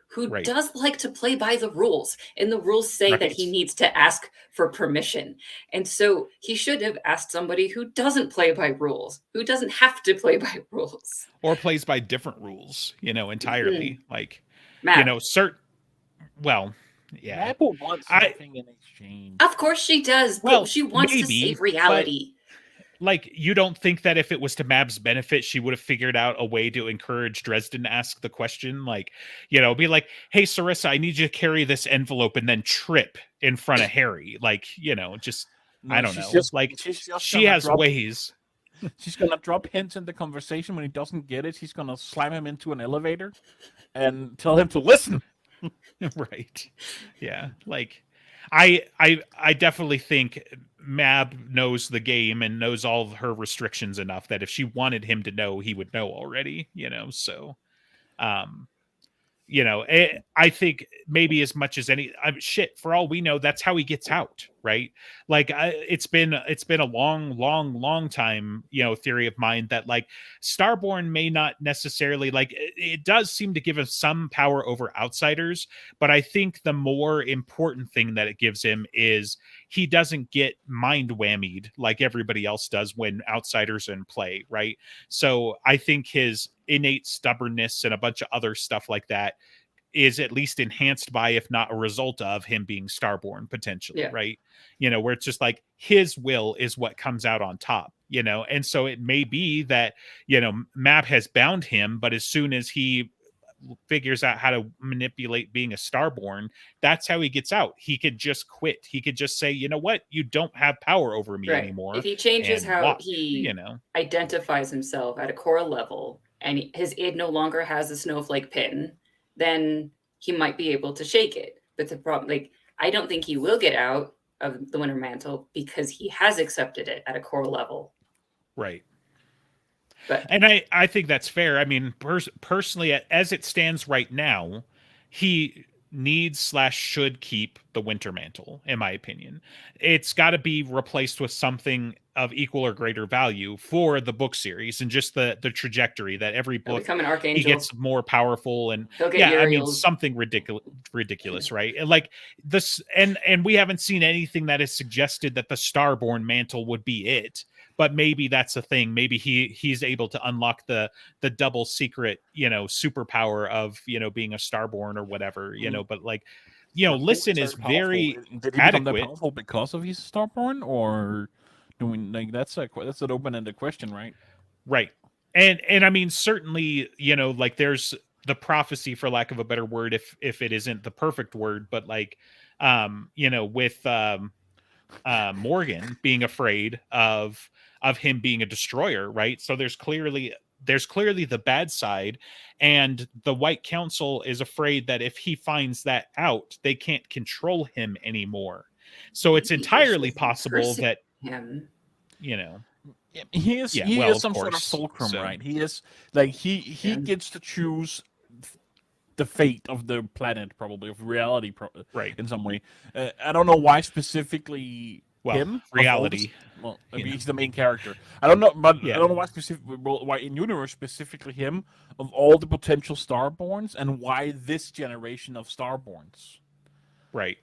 B: who does like to play by the rules. And the rules say that he needs to ask for permission. And so he should have asked somebody who doesn't play by rules, who doesn't have to play by rules.
A: Or plays by different rules, entirely. Like,
B: Matt.
A: Well, yeah.
C: Apple wants something in exchange.
B: Of course she does. Well, she wants to save reality.
A: Like, you don't think that if it was to Mab's benefit, she would have figured out a way to encourage Dresden to ask the question? Like, be like, hey, Sarissa, I need you to carry this envelope and then trip in front of Harry. Like, just, I don't know. She has ways.
C: She's going to drop hints in the conversation. When he doesn't get it, she's going to slam him into an elevator and tell him to listen.
A: Right. Yeah. Like, I definitely think Mab knows the game and knows all of her restrictions enough that if she wanted him to know, he would know already, so, I think maybe as much as for all we know, that's how he gets out, right? Like it's been a long time, theory of mine that like Starborn may not necessarily like it does seem to give him some power over outsiders, but I think the more important thing that it gives him is he doesn't get mind whammied like everybody else does when outsiders are in play, right? So I think his innate stubbornness and a bunch of other stuff like that is at least enhanced by, if not a result of, him being Starborn potentially,
B: Yeah.
A: right? Where it's just like his will is what comes out on top, and so it may be that, Map has bound him, but as soon as he figures out how to manipulate being a Starborn, that's how he gets out. He could just quit. He could just say, you know what, you don't have power over me
B: Right.
A: anymore,
B: If he changes
A: and
B: how
A: walk,
B: he identifies himself at a core level and his id no longer has a snowflake pin, then he might be able to shake it. But the problem, like, I don't think he will get out of the Winter Mantle because he has accepted it at a core level.
A: Right.
B: But
A: And I think that's fair. I mean, personally, as it stands right now, he needs / should keep the Winter Mantle, in my opinion. It's got to be replaced with something of equal or greater value for the book series and just the trajectory that every
B: he'll
A: book
B: become an
A: he
B: archangel.
A: gets more powerful, and
B: He'll get
A: I mean
B: Uriel's.
A: something ridiculous, right? And like this, and we haven't seen anything that has suggested that the Starborn mantle would be it. But maybe that's a thing. Maybe he's able to unlock the double secret, superpower of, being a Starborn or whatever, But like, Listen is very
C: Did he become that powerful because of his Starborn, or doing like that's an open-ended question, right?
A: Right. And I mean, certainly, like there's the prophecy, for lack of a better word, if it isn't the perfect word, but like, with Morgan being afraid of him being a destroyer, right? So there's clearly the bad side, and the White Council is afraid that if he finds that out, they can't control him anymore. So it's entirely possible that
B: him.
C: He is some sort of fulcrum, right? He is like he gets to choose the fate of the planet, probably of reality,
A: right?
C: In some way. I don't know why specifically him.
A: Reality.
C: Well, I mean, he's the main character. I don't know, but I don't know why in universe specifically him of all the potential Starborns, and why this generation of Starborns.
A: Right.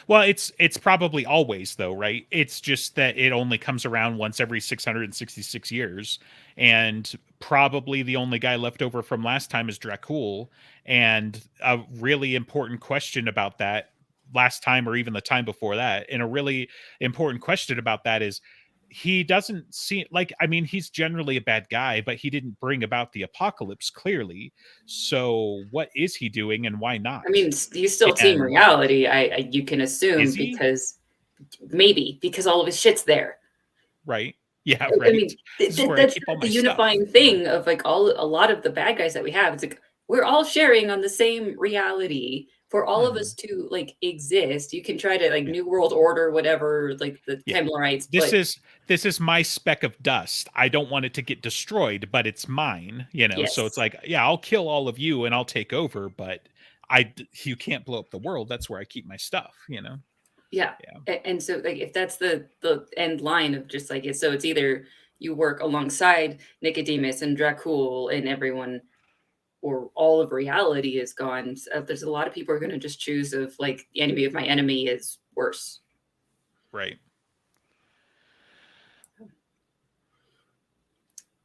A: Well, it's probably always though, right? It's just that it only comes around once every 666 years, and probably the only guy left over from last time is Dracul. And a really important question about that last time, or even the time before that, and a really important question about that is, he doesn't seem like, I mean, he's generally a bad guy, but he didn't bring about the apocalypse clearly. So what is he doing, and why not?
B: I mean, he's still Team Reality. You can assume, because maybe because all of his shit's there.
A: Right. Yeah. Right.
B: I mean, that's the unifying thing of like a lot of the bad guys that we have. It's like we're all sharing on the same reality. For all of us to like exist, you can try to like New World Order, whatever, like the Templarites.
A: This is my speck of dust. I don't want it to get destroyed, but it's mine. So it's like, I'll kill all of you and I'll take over, but you can't blow up the world. That's where I keep my stuff.
B: Yeah. And so like if that's the end line of just like so it's either you work alongside Nicodemus and Dracul and everyone, or all of reality is gone. So there's a lot of people are going to just choose of like the enemy of my enemy is worse.
A: Right.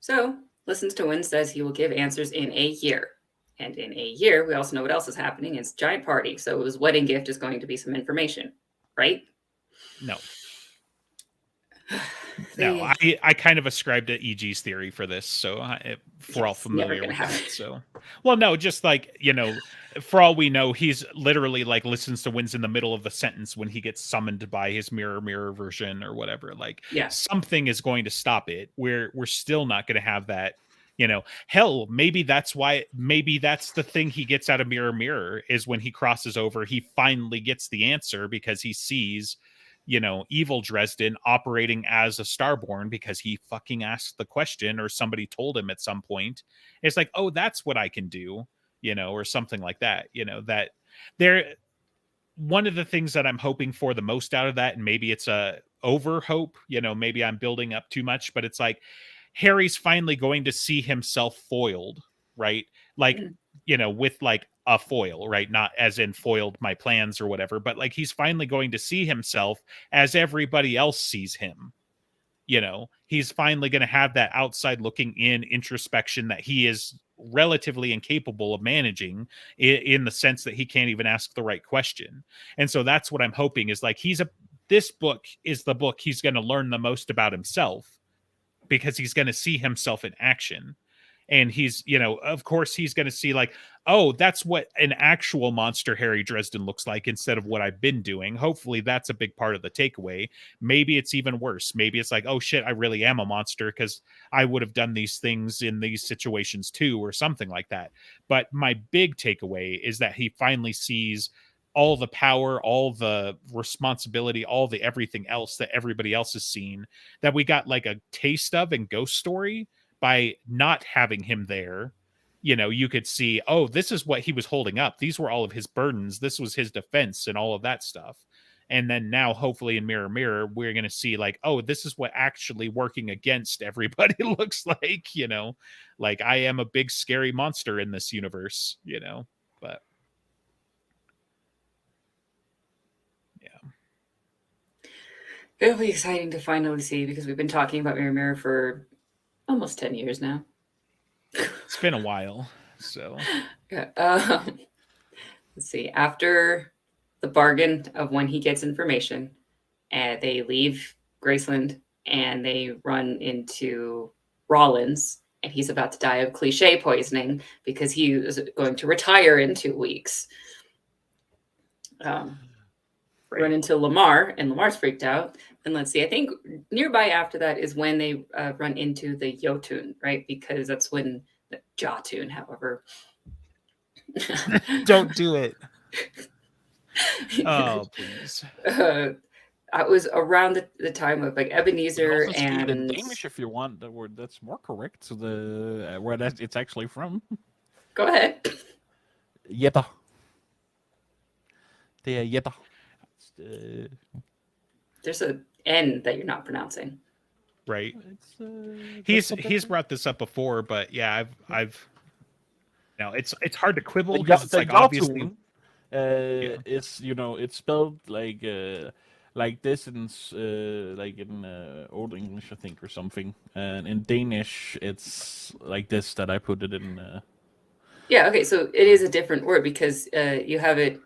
B: So Listens to Wind says he will give answers in a year. And in a year, we also know what else is happening. It's giant party. So his wedding gift is going to be some information, right?
A: No. No, I kind of ascribed to EG's theory for this, so we're all familiar with that. So, well, no, just like, for all we know, he's literally like listens to Winds in the middle of the sentence when he gets summoned by his mirror version or whatever. Like, something is going to stop it. We're still not going to have that. Hell, maybe that's the thing he gets out of mirror is when he crosses over, he finally gets the answer because he sees evil Dresden operating as a Starborn because he fucking asked the question, or somebody told him at some point. It's like, oh, that's what I can do, or something like that. That there, one of the things that I'm hoping for the most out of that, and maybe it's a over hope, maybe I'm building up too much, but it's like Harry's finally going to see himself foiled, right? Like,
B: Mhm.
A: With like a foil, right? Not as in foiled my plans or whatever, but like he's finally going to see himself as everybody else sees him. He's finally going to have that outside looking in introspection that he is relatively incapable of managing, in the sense that he can't even ask the right question. And so that's what I'm hoping is like this book is the book he's going to learn the most about himself, because he's going to see himself in action. And he's, of course, he's going to see like, oh, that's what an actual monster Harry Dresden looks like instead of what I've been doing. Hopefully that's a big part of the takeaway. Maybe it's even worse. Maybe it's like, oh shit, I really am a monster because I would have done these things in these situations too, or something like that. But my big takeaway is that he finally sees all the power, all the responsibility, all the everything else that everybody else has seen, that we got like a taste of in Ghost Story. By not having him there, you could see, oh, this is what he was holding up. These were all of his burdens. This was his defense and all of that stuff. And then now, hopefully in Mirror Mirror, we're going to see like, oh, this is what actually working against everybody looks like, like I am a big scary monster in this universe, but yeah.
B: It'll be exciting to finally see, because we've been talking about Mirror Mirror for almost 10 years now.
A: It's been a while, so.
B: Yeah, let's see. After the bargain of when he gets information, they leave Graceland and they run into Rollins, and he's about to die of cliche poisoning because he is going to retire in 2 weeks. Run into Lamar, and Lamar's freaked out. And let's see, I think nearby after that is when they run into the Jotun, right? Because that's when the Jotun, however.
A: Don't do it. Oh, please.
B: I was around the time of like Ebenezer
C: You can also see it in
B: and
C: Danish if you want the word that's more correct. So the where it's actually from.
B: Go ahead.
C: Jetta. The Jetta.
B: There's a N that you're not pronouncing.
A: Right. He's brought this up before, but yeah, I've it's hard to quibble because it's like obviously
C: it's it's spelled like this in like in Old English, I think, or something, and in Danish it's like this that I put it in.
B: Yeah. Okay. So it is a different word because you have it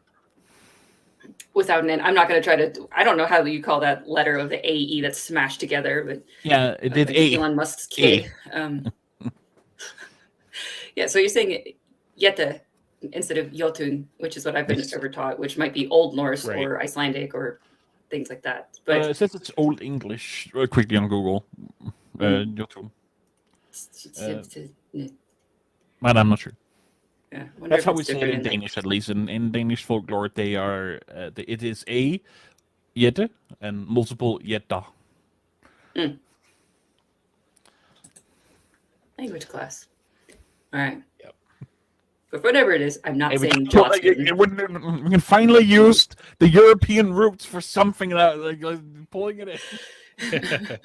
B: without an N. I'm not going to try to. I don't know how you call that letter of the AE that's smashed together, but
C: yeah, it did
B: like Elon Musk's K. Yeah. So you're saying Jette instead of Jotun, which is what I've been ever taught, which might be Old Norse or Icelandic or things like that. But
C: it says it's Old English. Quickly on Google, Jotun. But I'm not sure.
B: Yeah,
C: that's how we say it in Danish, at least. In Danish folklore, they are. It is a Jette and multiple Jetta.
B: Language class. All right. Yep. But whatever it is, I'm not saying
C: we can finally use the European roots for something that like pulling it in.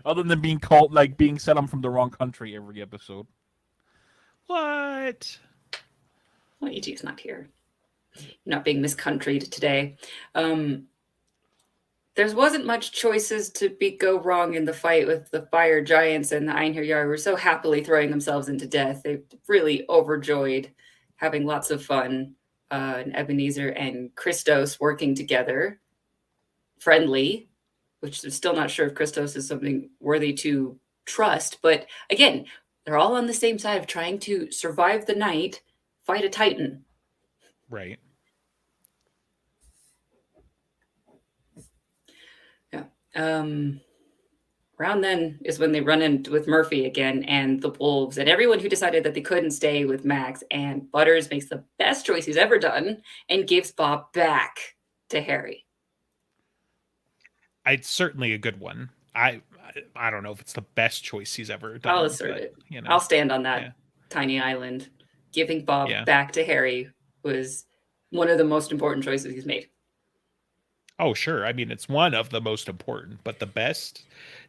C: Other than being called being said I'm from the wrong country every episode.
A: What?
B: Well, EG's not here. Not being miscountryed today. There wasn't much choices to go wrong in the fight with the fire giants, and the Einherjar were so happily throwing themselves into death. They really overjoyed, having lots of fun. And Ebenezer and Christos working together, friendly, which I'm still not sure if Christos is something worthy to trust. But again, they're all on the same side of trying to survive the night, fight a Titan.
A: Right.
B: Around then is when they run in with Murphy again and the wolves and everyone who decided that they couldn't stay with Max, and Butters makes the best choice he's ever done and gives Bob back to Harry.
A: It's certainly a good one. I don't know if it's the best choice he's ever done.
B: I'll assert it. I'll stand on that. Yeah. Tiny island. Giving Bob back to Harry was one of the most important choices he's made.
A: Oh, sure. I mean, it's one of the most important, but the best,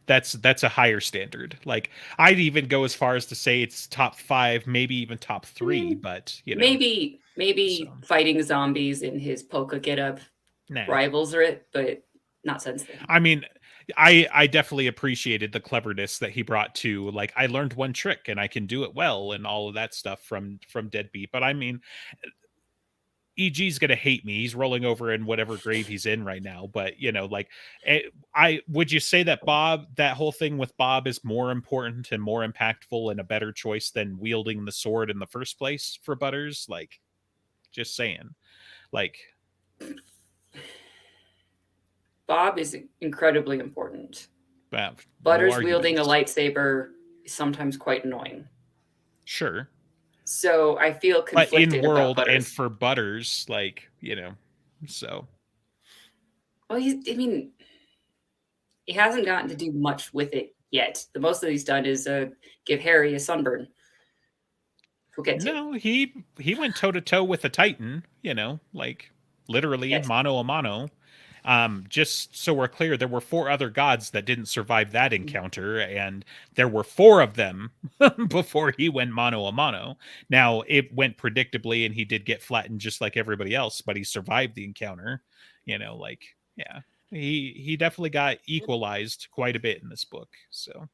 A: that's a higher standard. Like, I'd even go as far as to say it's top 5, maybe even top 3, but
B: maybe
A: so.
B: fighting zombies in his polka getup
A: Nah.
B: rivals it, but not since then.
A: I mean, I definitely appreciated the cleverness that he brought to, like, I learned one trick and I can do it well and all of that stuff from Deadbeat. But I mean, EG's gonna hate me. He's rolling over in whatever grave he's in right now. But like, I would you say that that whole thing with Bob is more important and more impactful and a better choice than wielding the sword in the first place for Butters? Like, just saying. Like,
B: Bob is incredibly important.
A: well,
B: Butters
A: no
B: wielding a
A: arguments.
B: lightsaber is sometimes quite annoying.
A: Sure.
B: So I feel
A: But
B: conflicted
A: in
B: about
A: world
B: Butters.
A: and for Butters, like, so.
B: Well, he hasn't gotten to do much with it yet. The most that he's done is give Harry a sunburn. We'll get to.
A: No, he went toe to toe with a Titan, like literally
B: Yes.
A: mano a mano. Just so we're clear, there were 4 other gods that didn't survive that encounter, and there were 4 of them before he went mano a mano. Now, it went predictably, and he did get flattened just like everybody else, but he survived the encounter. Like, yeah, he definitely got equalized quite a bit in this book. So,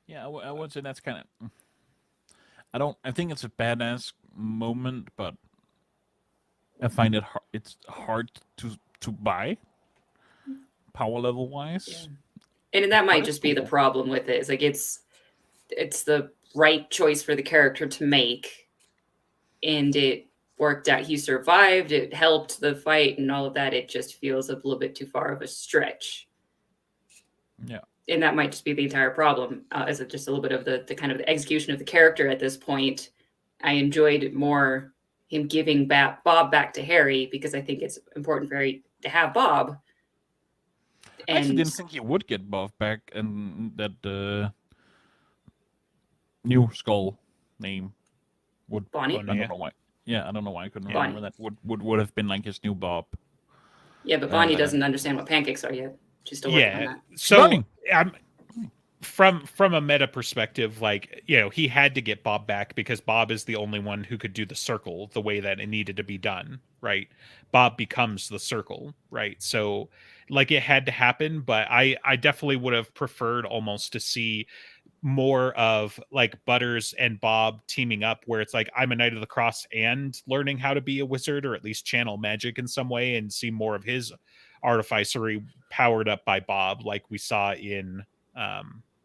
C: yeah, I would say that's kind of. I think it's a badass moment, but I find it's hard to buy power level wise.
B: Yeah. And that might just be the problem with it. Is like it's the right choice for the character to make, and it worked out. He survived. It helped the fight and all of that. It just feels a little bit too far of a stretch.
C: Yeah.
B: And that might just be the entire problem. Is it just a little bit of the kind of the execution of the character at this point? I enjoyed more him giving Bob back to Harry because I think it's important for Harry to have Bob.
C: I actually didn't think he would get Bob back, and that new skull name would.
B: Bonnie.
C: I don't know why. Yeah, I don't know why I couldn't remember that. Would have been like his new Bob.
B: Yeah, but Bonnie doesn't understand what pancakes are yet. She's still working on that.
A: So from a meta perspective, like, he had to get Bob back because Bob is the only one who could do the circle the way that it needed to be done, right? Bob becomes the circle, right? So, like, it had to happen, but I definitely would have preferred almost to see more of like Butters and Bob teaming up, where it's like, I'm a Knight of the Cross and learning how to be a wizard, or at least channel magic in some way, and see more of his artificery powered up by Bob, like we saw in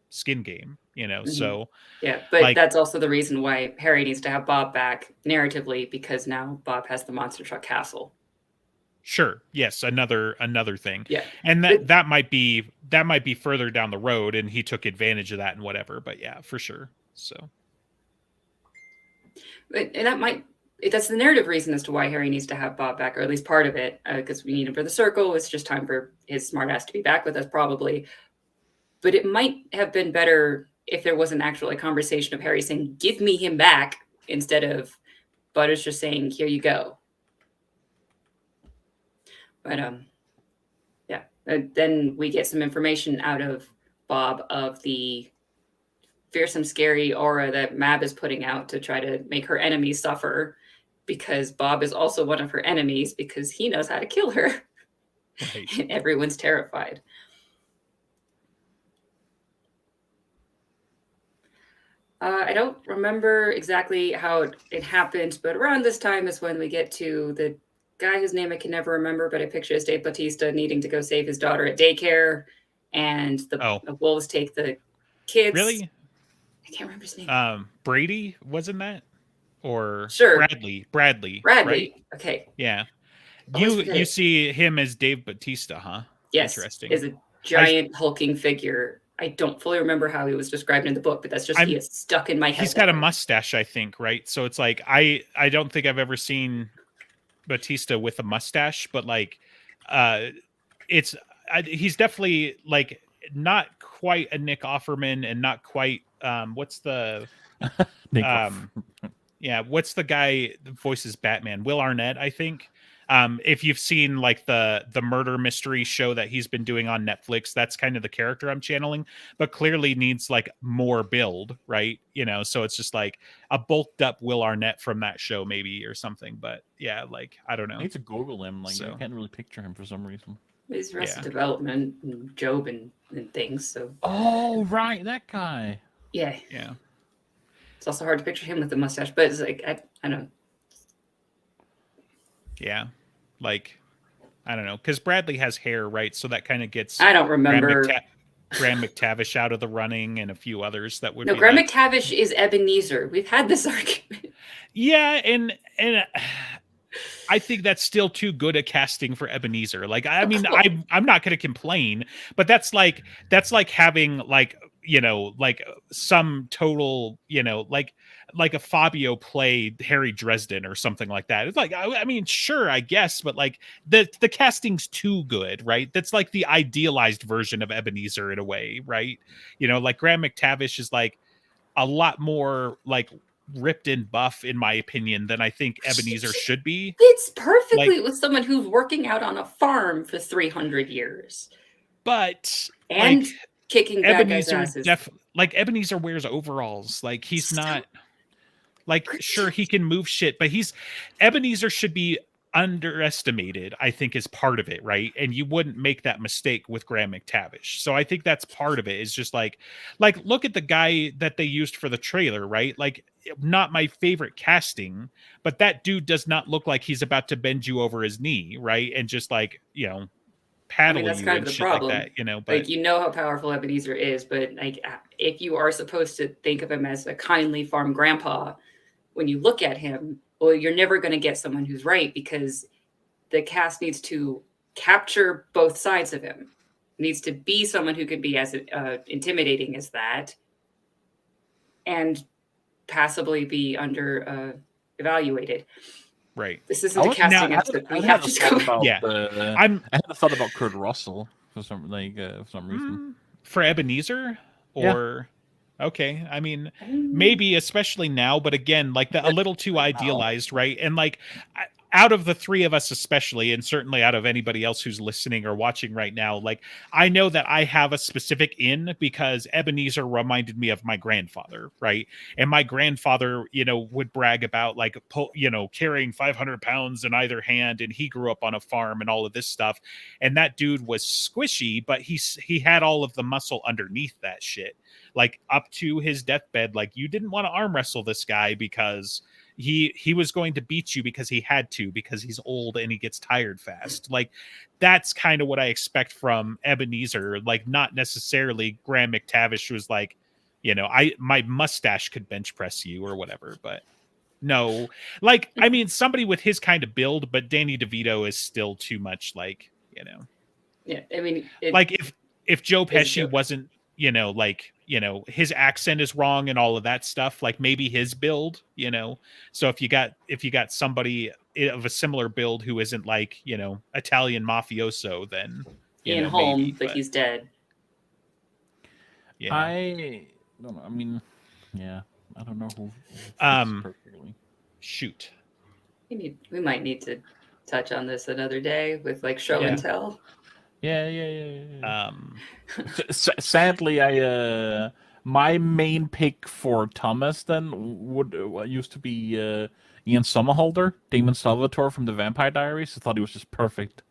A: Skin Game, So
B: yeah, but that's also the reason why Harry needs to have Bob back narratively, because now Bob has the monster truck castle.
A: Sure. Yes, another thing.
B: Yeah,
A: and that might be further down the road, and he took advantage of that and whatever. But yeah, for sure. So,
B: and that's the narrative reason as to why Harry needs to have Bob back, or at least part of it, because we need him for the circle. It's just time for his smartass to be back with us, probably. But it might have been better if there was an actual conversation of Harry saying, "Give me him back," instead of Butters just saying, "Here you go." But yeah. Then we get some information out of Bob of the fearsome, scary aura that Mab is putting out to try to make her enemies suffer, because Bob is also one of her enemies because he knows how to kill her.
A: Right.
B: And everyone's terrified. I don't remember exactly how it happened, but around this time is when we get to the guy whose name I can never remember, but I picture as Dave Bautista needing to go save his daughter at daycare, and the wolves take the kids.
A: Really?
B: I can't remember his name.
A: Brady, wasn't that? Or
B: sure.
A: Bradley. Right?
B: Okay.
A: Yeah. You see him as Dave Bautista, huh?
B: Yes.
A: Interesting.
B: Is a giant hulking figure. I don't fully remember how he was described in the book, but that's just he is stuck in my head.
A: He's got a mustache, I think, right? So it's like I don't think I've ever seen Bautista with a mustache, but like he's definitely like not quite a Nick Offerman, and not quite what's the what's the guy that voices Batman? Will Arnett, I think. If you've seen like the murder mystery show that he's been doing on Netflix, that's kind of the character I'm channeling, but clearly needs like more build, right? So it's just like a bulked up Will Arnett from that show maybe or something. But yeah, like I don't know.
C: I need to Google him. Like
A: So.
C: I can't really picture him for some reason.
B: He's Arrested Development and Job and things. So.
C: Oh right, that guy.
B: Yeah.
A: Yeah.
B: It's also hard to picture him with the mustache, but it's like I don't.
A: Yeah, like I don't know, because Bradley has hair, right? So that kind of gets.
B: I don't remember.
A: Graham McTavish out of the running, and a few others that would.
B: No, Graham McTavish is Ebenezer. We've had this argument.
A: Yeah, and I think that's still too good a casting for Ebenezer. Like, I mean, I'm not going to complain, but that's like having like some total like a Fabio play Harry Dresden or something like that. It's like I mean, sure, I guess, but like the casting's too good, right? That's like the idealized version of Ebenezer in a way, right? Like Graham McTavish is like a lot more like ripped and buff in my opinion than I think Ebenezer should be.
B: Fits perfectly with someone who's working out on a farm for 300 years.
A: But
B: and kicking bad guys' asses.
A: Like Ebenezer wears overalls. Like he's not like sure he can move shit, but Ebenezer should be underestimated, I think, is part of it, right? And you wouldn't make that mistake with Graham McTavish. So I think that's part of it. Is just like look at the guy that they used for the trailer, right? Like not my favorite casting, but that dude does not look like he's about to bend you over his knee, right? And just like paddle
B: that's
A: you
B: kind
A: and
B: of the
A: shit
B: problem.
A: like that, but
B: like how powerful Ebenezer is, but like if you are supposed to think of him as a kindly farm grandpa, when you look at him, well, you're never going to get someone who's right, because the cast needs to capture both sides of him. It needs to be someone who can be as intimidating as that, and passably be evaluated.
A: Right.
B: This isn't a casting episode. We have to go.
A: Yeah.
C: I had a thought about Kurt Russell for some reason.
A: For Ebenezer, or okay, I mean, maybe especially now, but again, like a little too idealized, right? And like out of the three of us especially, and certainly out of anybody else who's listening or watching right now, like I know that I have a specific in because Ebenezer reminded me of my grandfather, right? And my grandfather, would brag about like carrying 500 pounds in either hand, and he grew up on a farm and all of this stuff, and that dude was squishy, but he had all of the muscle underneath that shit, like up to his deathbed. Like you didn't want to arm wrestle this guy because he was going to beat you because he had to, because he's old and he gets tired fast. Like that's kind of what I expect from Ebenezer. Like not necessarily Graham McTavish was like, my mustache could bench press you or whatever, but no, like, I mean, somebody with his kind of build, but Danny DeVito is still too much like,
B: Yeah, I mean,
A: like if Joe Pesci wasn't, his accent is wrong and all of that stuff, like maybe his build, so if you got somebody of a similar build who isn't like, Italian mafioso, then
B: Ian Holm, but he's dead.
A: Yeah.
C: I don't know. I mean, yeah, I don't know who perfectly.
A: Shoot.
B: We might need to touch on this another day with like show and tell.
C: Yeah. Sadly, my main pick for Thomas then used to be Ian Somerhalder, Damon Salvatore from the Vampire Diaries. I thought he was just perfect,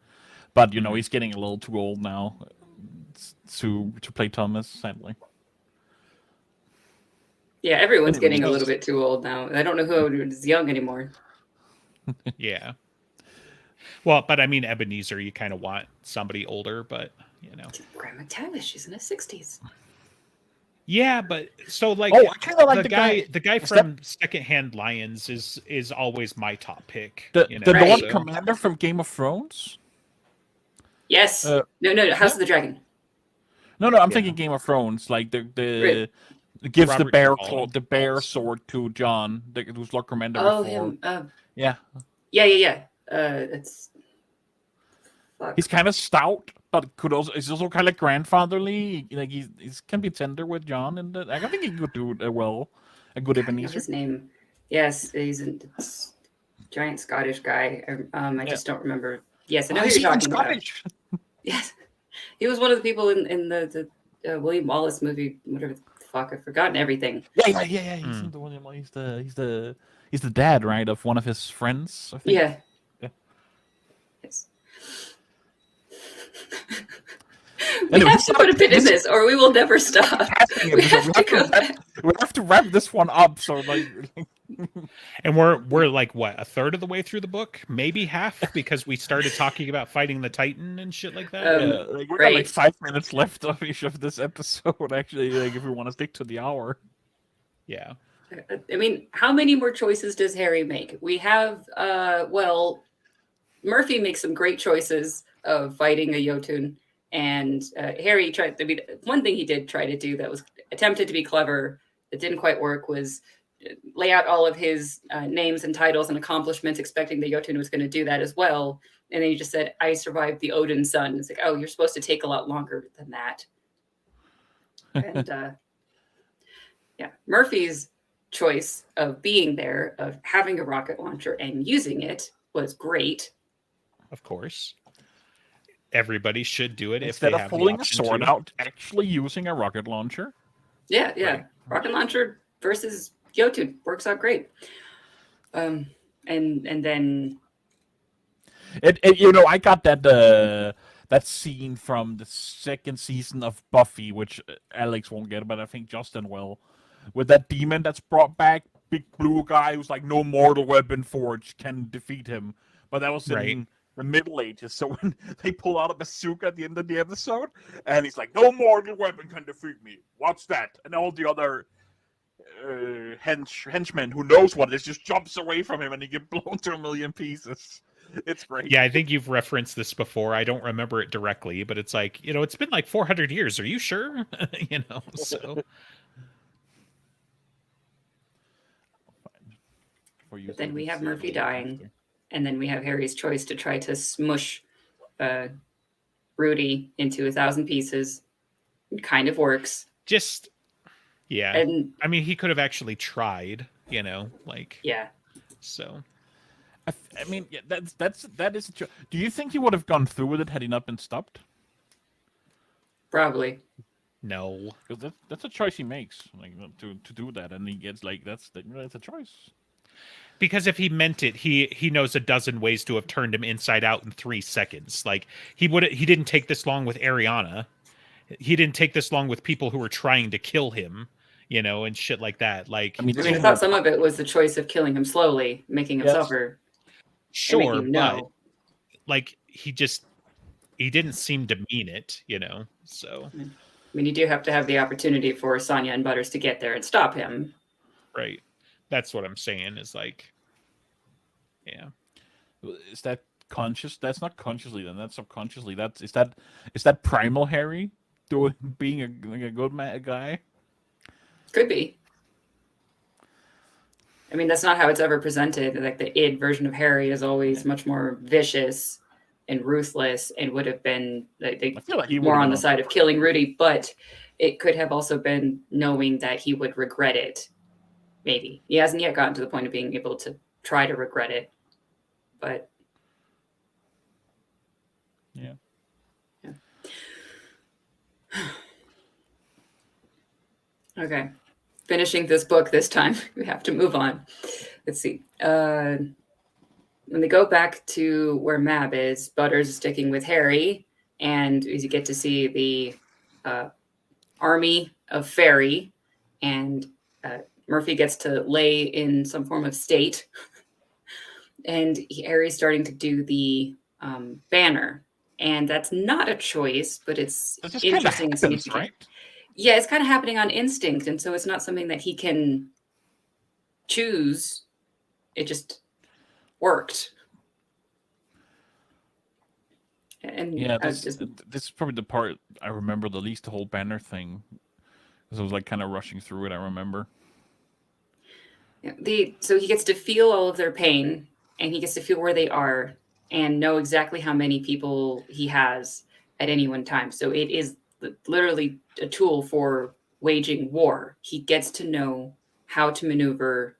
C: but he's getting a little too old now to play Thomas. Sadly.
B: Yeah, everyone's getting a little bit too old now. I don't know who is young anymore.
A: Yeah. Well, but I mean, Ebenezer, you kind of want somebody older, but
B: Graham McTavish is in his 60s.
A: Yeah, but so like,
C: I kind of like
A: the guy from Secondhand Lions is always my top pick.
C: The one commander from Game of Thrones.
B: Yes. No. House of the Dragon.
C: No. I'm thinking Game of Thrones, like the gives Robert the bear sword to Jon, who's Lord Commander.
B: Oh, him.
C: Yeah.
B: It's. Fuck.
C: He's kind of stout, but he's also kind of grandfatherly. Like he can be tender with Jon, and I think he could do a good Ebenezer.
B: His name, yes, he's in. giant Scottish guy. I just don't remember. Yes, I know
C: Oh,
B: who
C: he's
B: you're
C: even
B: talking about.
C: Scottish.
B: Yes, he was one of the people in the William Wallace movie. Whatever the fuck, I've forgotten everything.
C: Yeah. He's
A: Hmm.
C: in the one. He's the dad, right, of one of his friends. I think.
B: Yeah.
C: Yeah.
B: Yes. We
C: Anyway,
B: have to put a pin in this, or we will never stop. We have to go back.
C: We have to wrap this one up. So like,
A: And we're like what, a third of the way through the book, maybe half, because we started talking about fighting the Titan and shit like that.
C: yeah, like, we got like 5 minutes left of each of this episode. Actually, like if we want to stick to the hour.
A: Yeah.
B: I mean, how many more choices does Harry make? We have, well, Murphy makes some great choices of fighting a Jotun, and Harry tried. I mean, one thing he did try to do that was attempted to be clever that didn't quite work was lay out all of his names and titles and accomplishments, expecting the Jotun was going to do that as well. And then he just said, "I survived the Odin son." It's like, oh, you're supposed to take a lot longer than that. And yeah, Murphy's choice of being there, of having a rocket launcher and using it was great.
A: Of course. Everybody should do it
C: Instead
A: if they
C: of
A: have
C: pulling
A: the
C: a
A: option
C: sword
A: to.
C: out, actually using a rocket launcher.
B: Yeah.
A: Right.
B: Rocket launcher versus Jotun works out great. And then
C: I got that scene from the second season of Buffy, which Alex won't get, but I think Justin will, with that demon that's brought back, big blue guy who's like no mortal weapon forged can defeat him. But that was in the Middle Ages, so when they pull out a bazooka at the end of the episode, and he's like, no mortal weapon can defeat me. What's that? And all the other henchman who knows what it is just jumps away from him and he get blown to a million pieces. It's great.
A: Yeah, I think you've referenced this before. I don't remember it directly, but it's like, it's been like 400 years. Are you sure? So.
B: But then we have Murphy dying, and then we have Harry's choice to try to smush Rudy into 1,000 pieces. It kind of works.
A: Yeah.
B: And
A: I mean, he could have actually tried,
B: yeah.
A: So.
C: I mean, yeah, that is. Do you think he would have gone through with it had he not been stopped?
B: Probably.
A: No.
C: Because that's a choice he makes, like to do that, and he gets like that's a choice.
A: Because if he meant it, he knows a dozen ways to have turned him inside out in 3 seconds. Like he didn't take this long with Ariana. He didn't take this long with people who were trying to kill him, and shit like that. Like,
B: I thought some of it was the choice of killing him slowly, making him suffer.
A: Sure, but like he didn't seem to mean it, So,
B: I mean, you do have to have the opportunity for Sonya and Butters to get there and stop him.
A: Right. That's what I'm saying. Is like, yeah.
C: Is that conscious? That's not consciously. Then that's subconsciously. Is that primal Harry being a good guy?
B: Could be. I mean, that's not how it's ever presented. Like the id version of Harry is always much more vicious and ruthless, and would have been more on the side of killing Rudy. But it could have also been knowing that he would regret it. Maybe he hasn't yet gotten to the point of being able to try to regret it, but
C: yeah.
B: Okay. Finishing this book this time. We have to move on. Let's see. When they go back to where Mab is, Butters is sticking with Harry, and you get to see the army of fairy, and Murphy gets to lay in some form of state, and Harry's starting to do the banner, and that's not a choice, but it's interesting and significant. Right? Yeah, it's kind of happening on instinct, and so it's not something that he can choose. It just worked. And
C: yeah, this is probably the part I remember the least, the whole banner thing, because I was like kind of rushing through it. I remember.
B: Yeah, so he gets to feel all of their pain, and he gets to feel where they are, and know exactly how many people he has at any one time. So it is literally a tool for waging war. He gets to know how to maneuver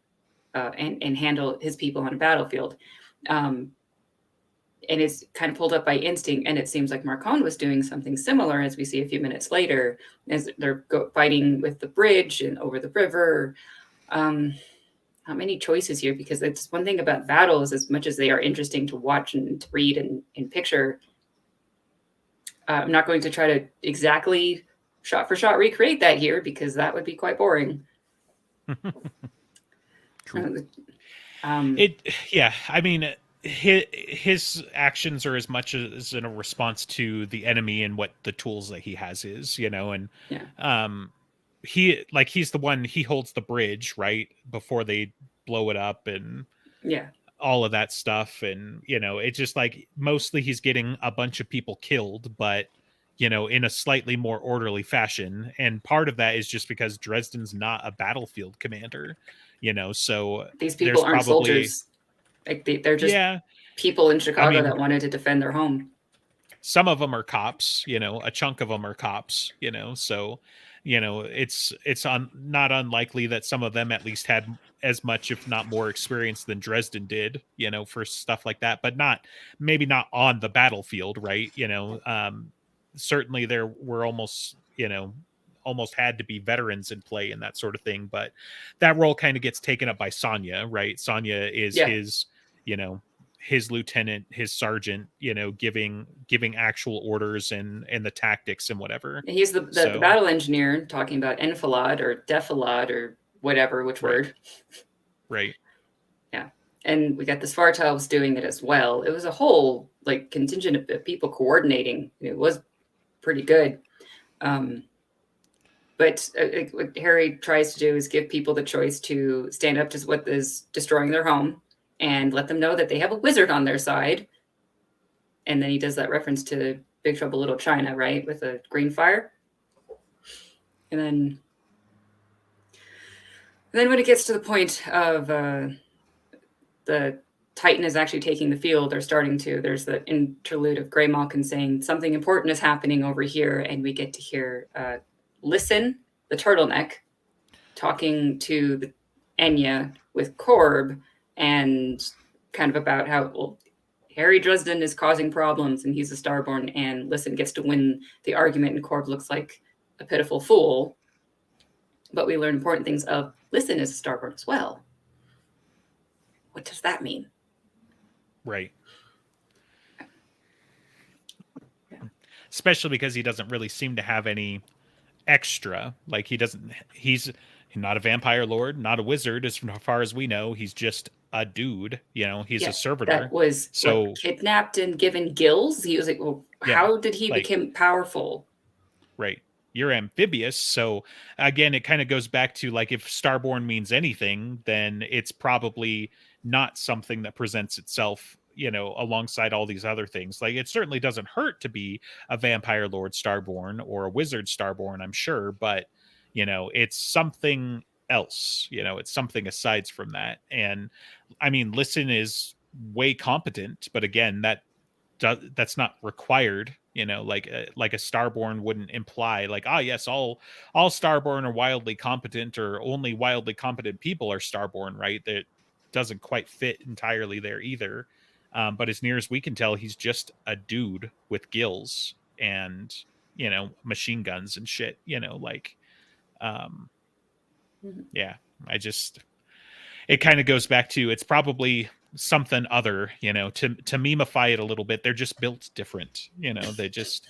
B: and handle his people on a battlefield. And it's kind of pulled up by instinct, and it seems like Marcon was doing something similar, as we see a few minutes later, as they're fighting with the bridge and over the river. Not many choices here, because it's one thing about battles, as much as they are interesting to watch and to read and picture. I'm not going to try to exactly shot for shot recreate that here, because that would be quite boring.
C: True.
A: Yeah, I mean, his actions are as much as in a response to the enemy and what the tools that he has is, and he's the one, he holds the bridge right before they blow it up and all of that stuff, and it's just like mostly he's getting a bunch of people killed, but in a slightly more orderly fashion, and part of that is just because Dresden's not a battlefield commander, so
B: these people aren't soldiers. Like they're just people in Chicago that wanted to defend their home.
A: Some of them are cops, a chunk of them are cops, so it's not unlikely that some of them at least had as much, if not more, experience than Dresden did, for stuff like that, but maybe not on the battlefield, right? Certainly there were almost had to be veterans in play and that sort of thing, but that role kind of gets taken up by Sonya, right? Sonya is his lieutenant, his sergeant, giving actual orders and the tactics and whatever.
B: He's the battle engineer, talking about enfilade or defilade or whatever, which word.
A: Right.
B: Yeah. And we got the Svartalfs doing it as well. It was a whole contingent of people coordinating. It was pretty good. But what Harry tries to do is give people the choice to stand up to what is destroying their home and let them know that they have a wizard on their side. And then he does that reference to Big Trouble Little China, right? With a green fire. And then when it gets to the point of the Titan is actually taking the field, or starting to, there's the interlude of Grey Malkin saying something important is happening over here. And we get to hear Listen, the turtleneck, talking to the Enya with Korb, and kind of about how, Harry Dresden is causing problems and he's a Starborn, and Listen gets to win the argument, and Korb looks like a pitiful fool. But we learn important things of Listen is a Starborn as well. What does that mean?
A: Right. Yeah. Especially because he doesn't really seem to have any extra, he's not a vampire lord, not a wizard as far as we know. He's just a dude, he's a servitor
B: that was kidnapped and given gills. He was like, well, how did he become powerful?
A: Right. You're amphibious, so again it kind of goes back to if Starborn means anything, then it's probably not something that presents itself alongside all these other things. It certainly doesn't hurt to be a vampire lord Starborn or a wizard Starborn, I'm sure, but it's something else. It's something aside from that. And I mean, Listen is way competent, but again, that's not required. Like a Starborn wouldn't imply yes, all Starborn are wildly competent, or only wildly competent people are Starborn, right? That doesn't quite fit entirely there either. But as near as we can tell, he's just a dude with gills and machine guns and shit. It kind of goes back to, it's probably something other, to memify it a little bit. They're just built different, they just,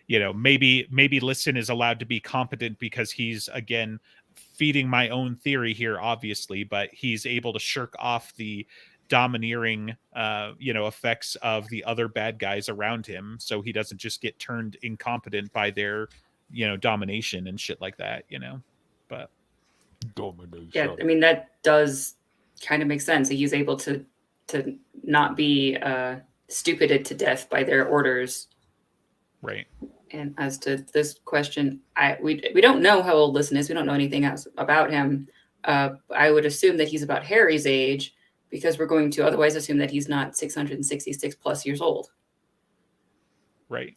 A: maybe Listen is allowed to be competent because he's, again, feeding my own theory here, obviously, but he's able to shirk off the domineering effects of the other bad guys around him, so he doesn't just get turned incompetent by their domination and shit like that. But
B: domination, I mean, that does kind of make sense. He's able to not be stupided to death by their orders,
A: right?
B: And as to this question, we don't know how old Listen is. We don't know anything else about him. I would assume that he's about Harry's age, because we're going to otherwise assume that he's not 666 plus years old.
A: Right.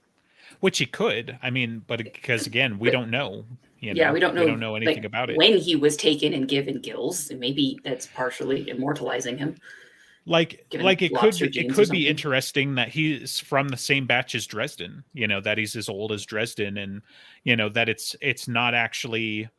A: which he could. I mean, but because again, we don't know. You
B: Yeah,
A: know,
B: we don't know
A: anything
B: like
A: about it.
B: when he was taken and given gills, and maybe that's partially immortalizing him.
A: Like
B: Given
A: it
B: lobster genes or
A: could be
B: something.
A: interesting that he's from the same batch as Dresden. You know, that he's as old as Dresden, and you know that it's not actually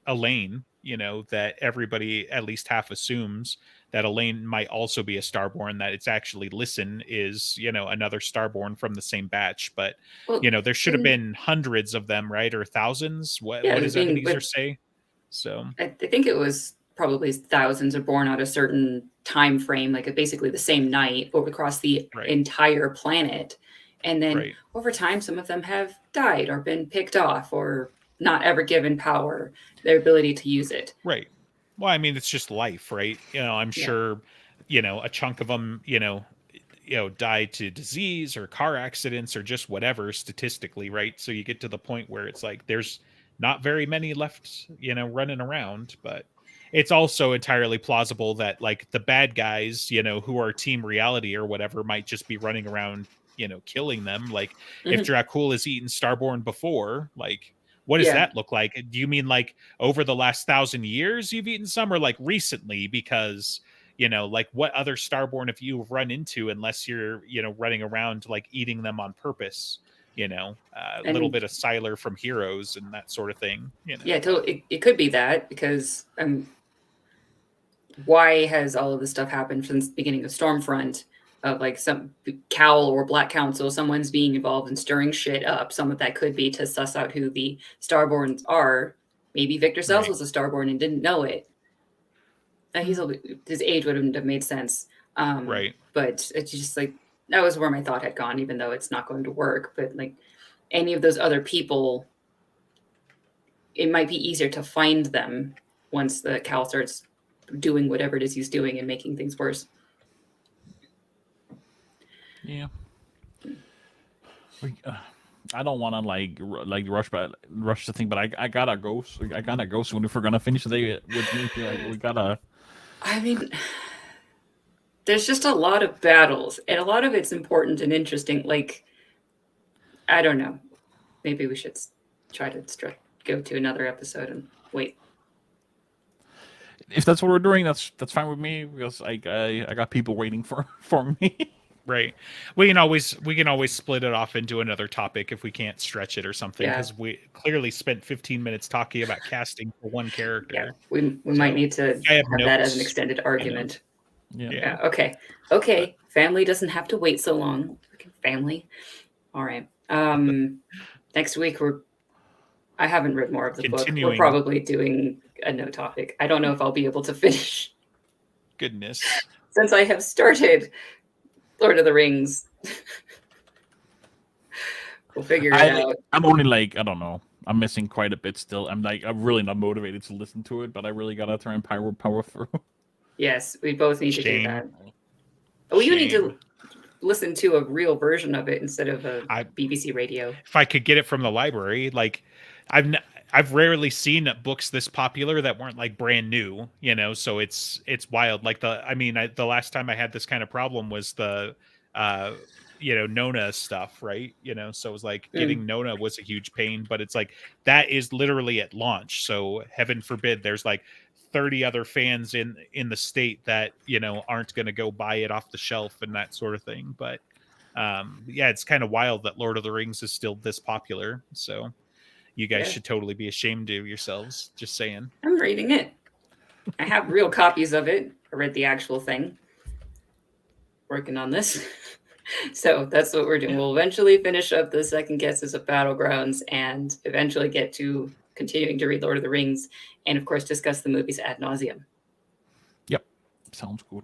A: Elaine. You know, that everybody at least half assumes that Elaine might also be a Starborn. That it's actually Listen is, you know, another Starborn from the same batch. But
B: Well,
A: you know, there should have been hundreds of them, right, or thousands.
B: yeah,
A: What does
B: I mean,
A: Ebenezer say? So
B: I think it was probably thousands are born out a certain time frame, like basically the same night over across the
A: right,
B: entire planet. And then
A: right.
B: over time, some of them have died or been picked off or not ever given power, their ability to use it.
A: Right. Well, I mean, it's just life, right? You know, I'm
B: Yeah.
A: sure, you know, a chunk of them, you know, die to disease or car accidents or just whatever statistically, right? So you get to the point where it's like there's not very many left, you know, running around, but it's also entirely plausible that like the bad guys, you know, who are Team Reality or whatever might just be running around, you know, killing them. Like if
B: Mhm.
A: Dracul has eaten Starborn before, like what does
B: Yeah.
A: that look like? Do you mean like over the last 1,000 years you've eaten some, or like recently? Because you know, like what other Starborn have you run into unless you're, you know, running around like eating them on purpose? You know, a little
B: And
A: bit of Siler from Heroes and that sort of thing. You know,
B: yeah,
A: but
B: it could be that because why has all of this stuff happened since the beginning of Stormfront? Of like some cowl or black council, someone's being involved in stirring shit up. Some of that could be to suss out who the Starborns are. Maybe Victor Sells
A: right,
B: was a Starborn and didn't know it. His age wouldn't have made sense.
A: right,
B: But it's just like that was where my thought had gone, even though it's not going to work. But like any of those other people, it might be easier to find them once the cowl starts doing whatever it is he's doing and making things worse.
C: Yeah. I don't want to like rush the thing, but I gotta go. I gotta go soon if we're gonna finish the day with me. Like, we gotta.
B: I mean, there's just a lot of battles, and a lot of it's important and interesting. Like, I don't know. Maybe we should try to go to another episode and wait.
C: If that's what we're doing, that's fine with me because I got people waiting for me.
A: right. We can always split it off into another topic if we can't stretch it or something,
B: Yeah,
A: because we clearly spent 15 minutes talking about casting for one
B: yeah.
A: character.
B: We might
A: So
B: need to
A: I have
B: have that as an
A: notes.
B: extended
A: You know,
B: argument.
C: Yeah.
B: Yeah.
A: yeah.
B: Okay.
A: But
B: Okay. Family doesn't have to wait so long. Freaking family. All right. Next week I haven't read more of the book. We're
A: continuing,
B: probably doing a no topic. I don't know if I'll be able to finish
A: goodness.
B: since I have started Lord of the Rings. We'll figure it out.
C: I'm only like, I don't know. I'm missing quite a bit still. I'm really not motivated to listen to it, but I really gotta try and power through.
B: Yes, we both need to do
A: Shame.
B: that. We even need
A: Shame.
B: to listen to a real version of it instead of a
A: I
B: BBC radio.
A: if I could get it from the library, like I've rarely seen books this popular that weren't like brand new, you know, so it's wild. Like the last time I had this kind of problem was the uh you know, Nona stuff, right? You know, so it was like
B: Mm,
A: getting Nona was a huge pain, but it's like that is literally at launch. So heaven forbid there's like 30 other fans in the state that, you know, aren't going to go buy it off the shelf and that sort of thing. But yeah, it's kind of wild that Lord of the Rings is still this popular. So you guys
B: yeah,
A: should totally be ashamed of yourselves. Just saying.
B: I'm reading it. I have real copies of it. I read the actual thing. Working on this. So that's what we're doing.
C: Yeah.
B: We'll eventually finish up the second guesses of Battlegrounds and eventually get to continuing to read Lord of the Rings and, of course, discuss the movies ad nauseum.
C: Yep. Sounds good.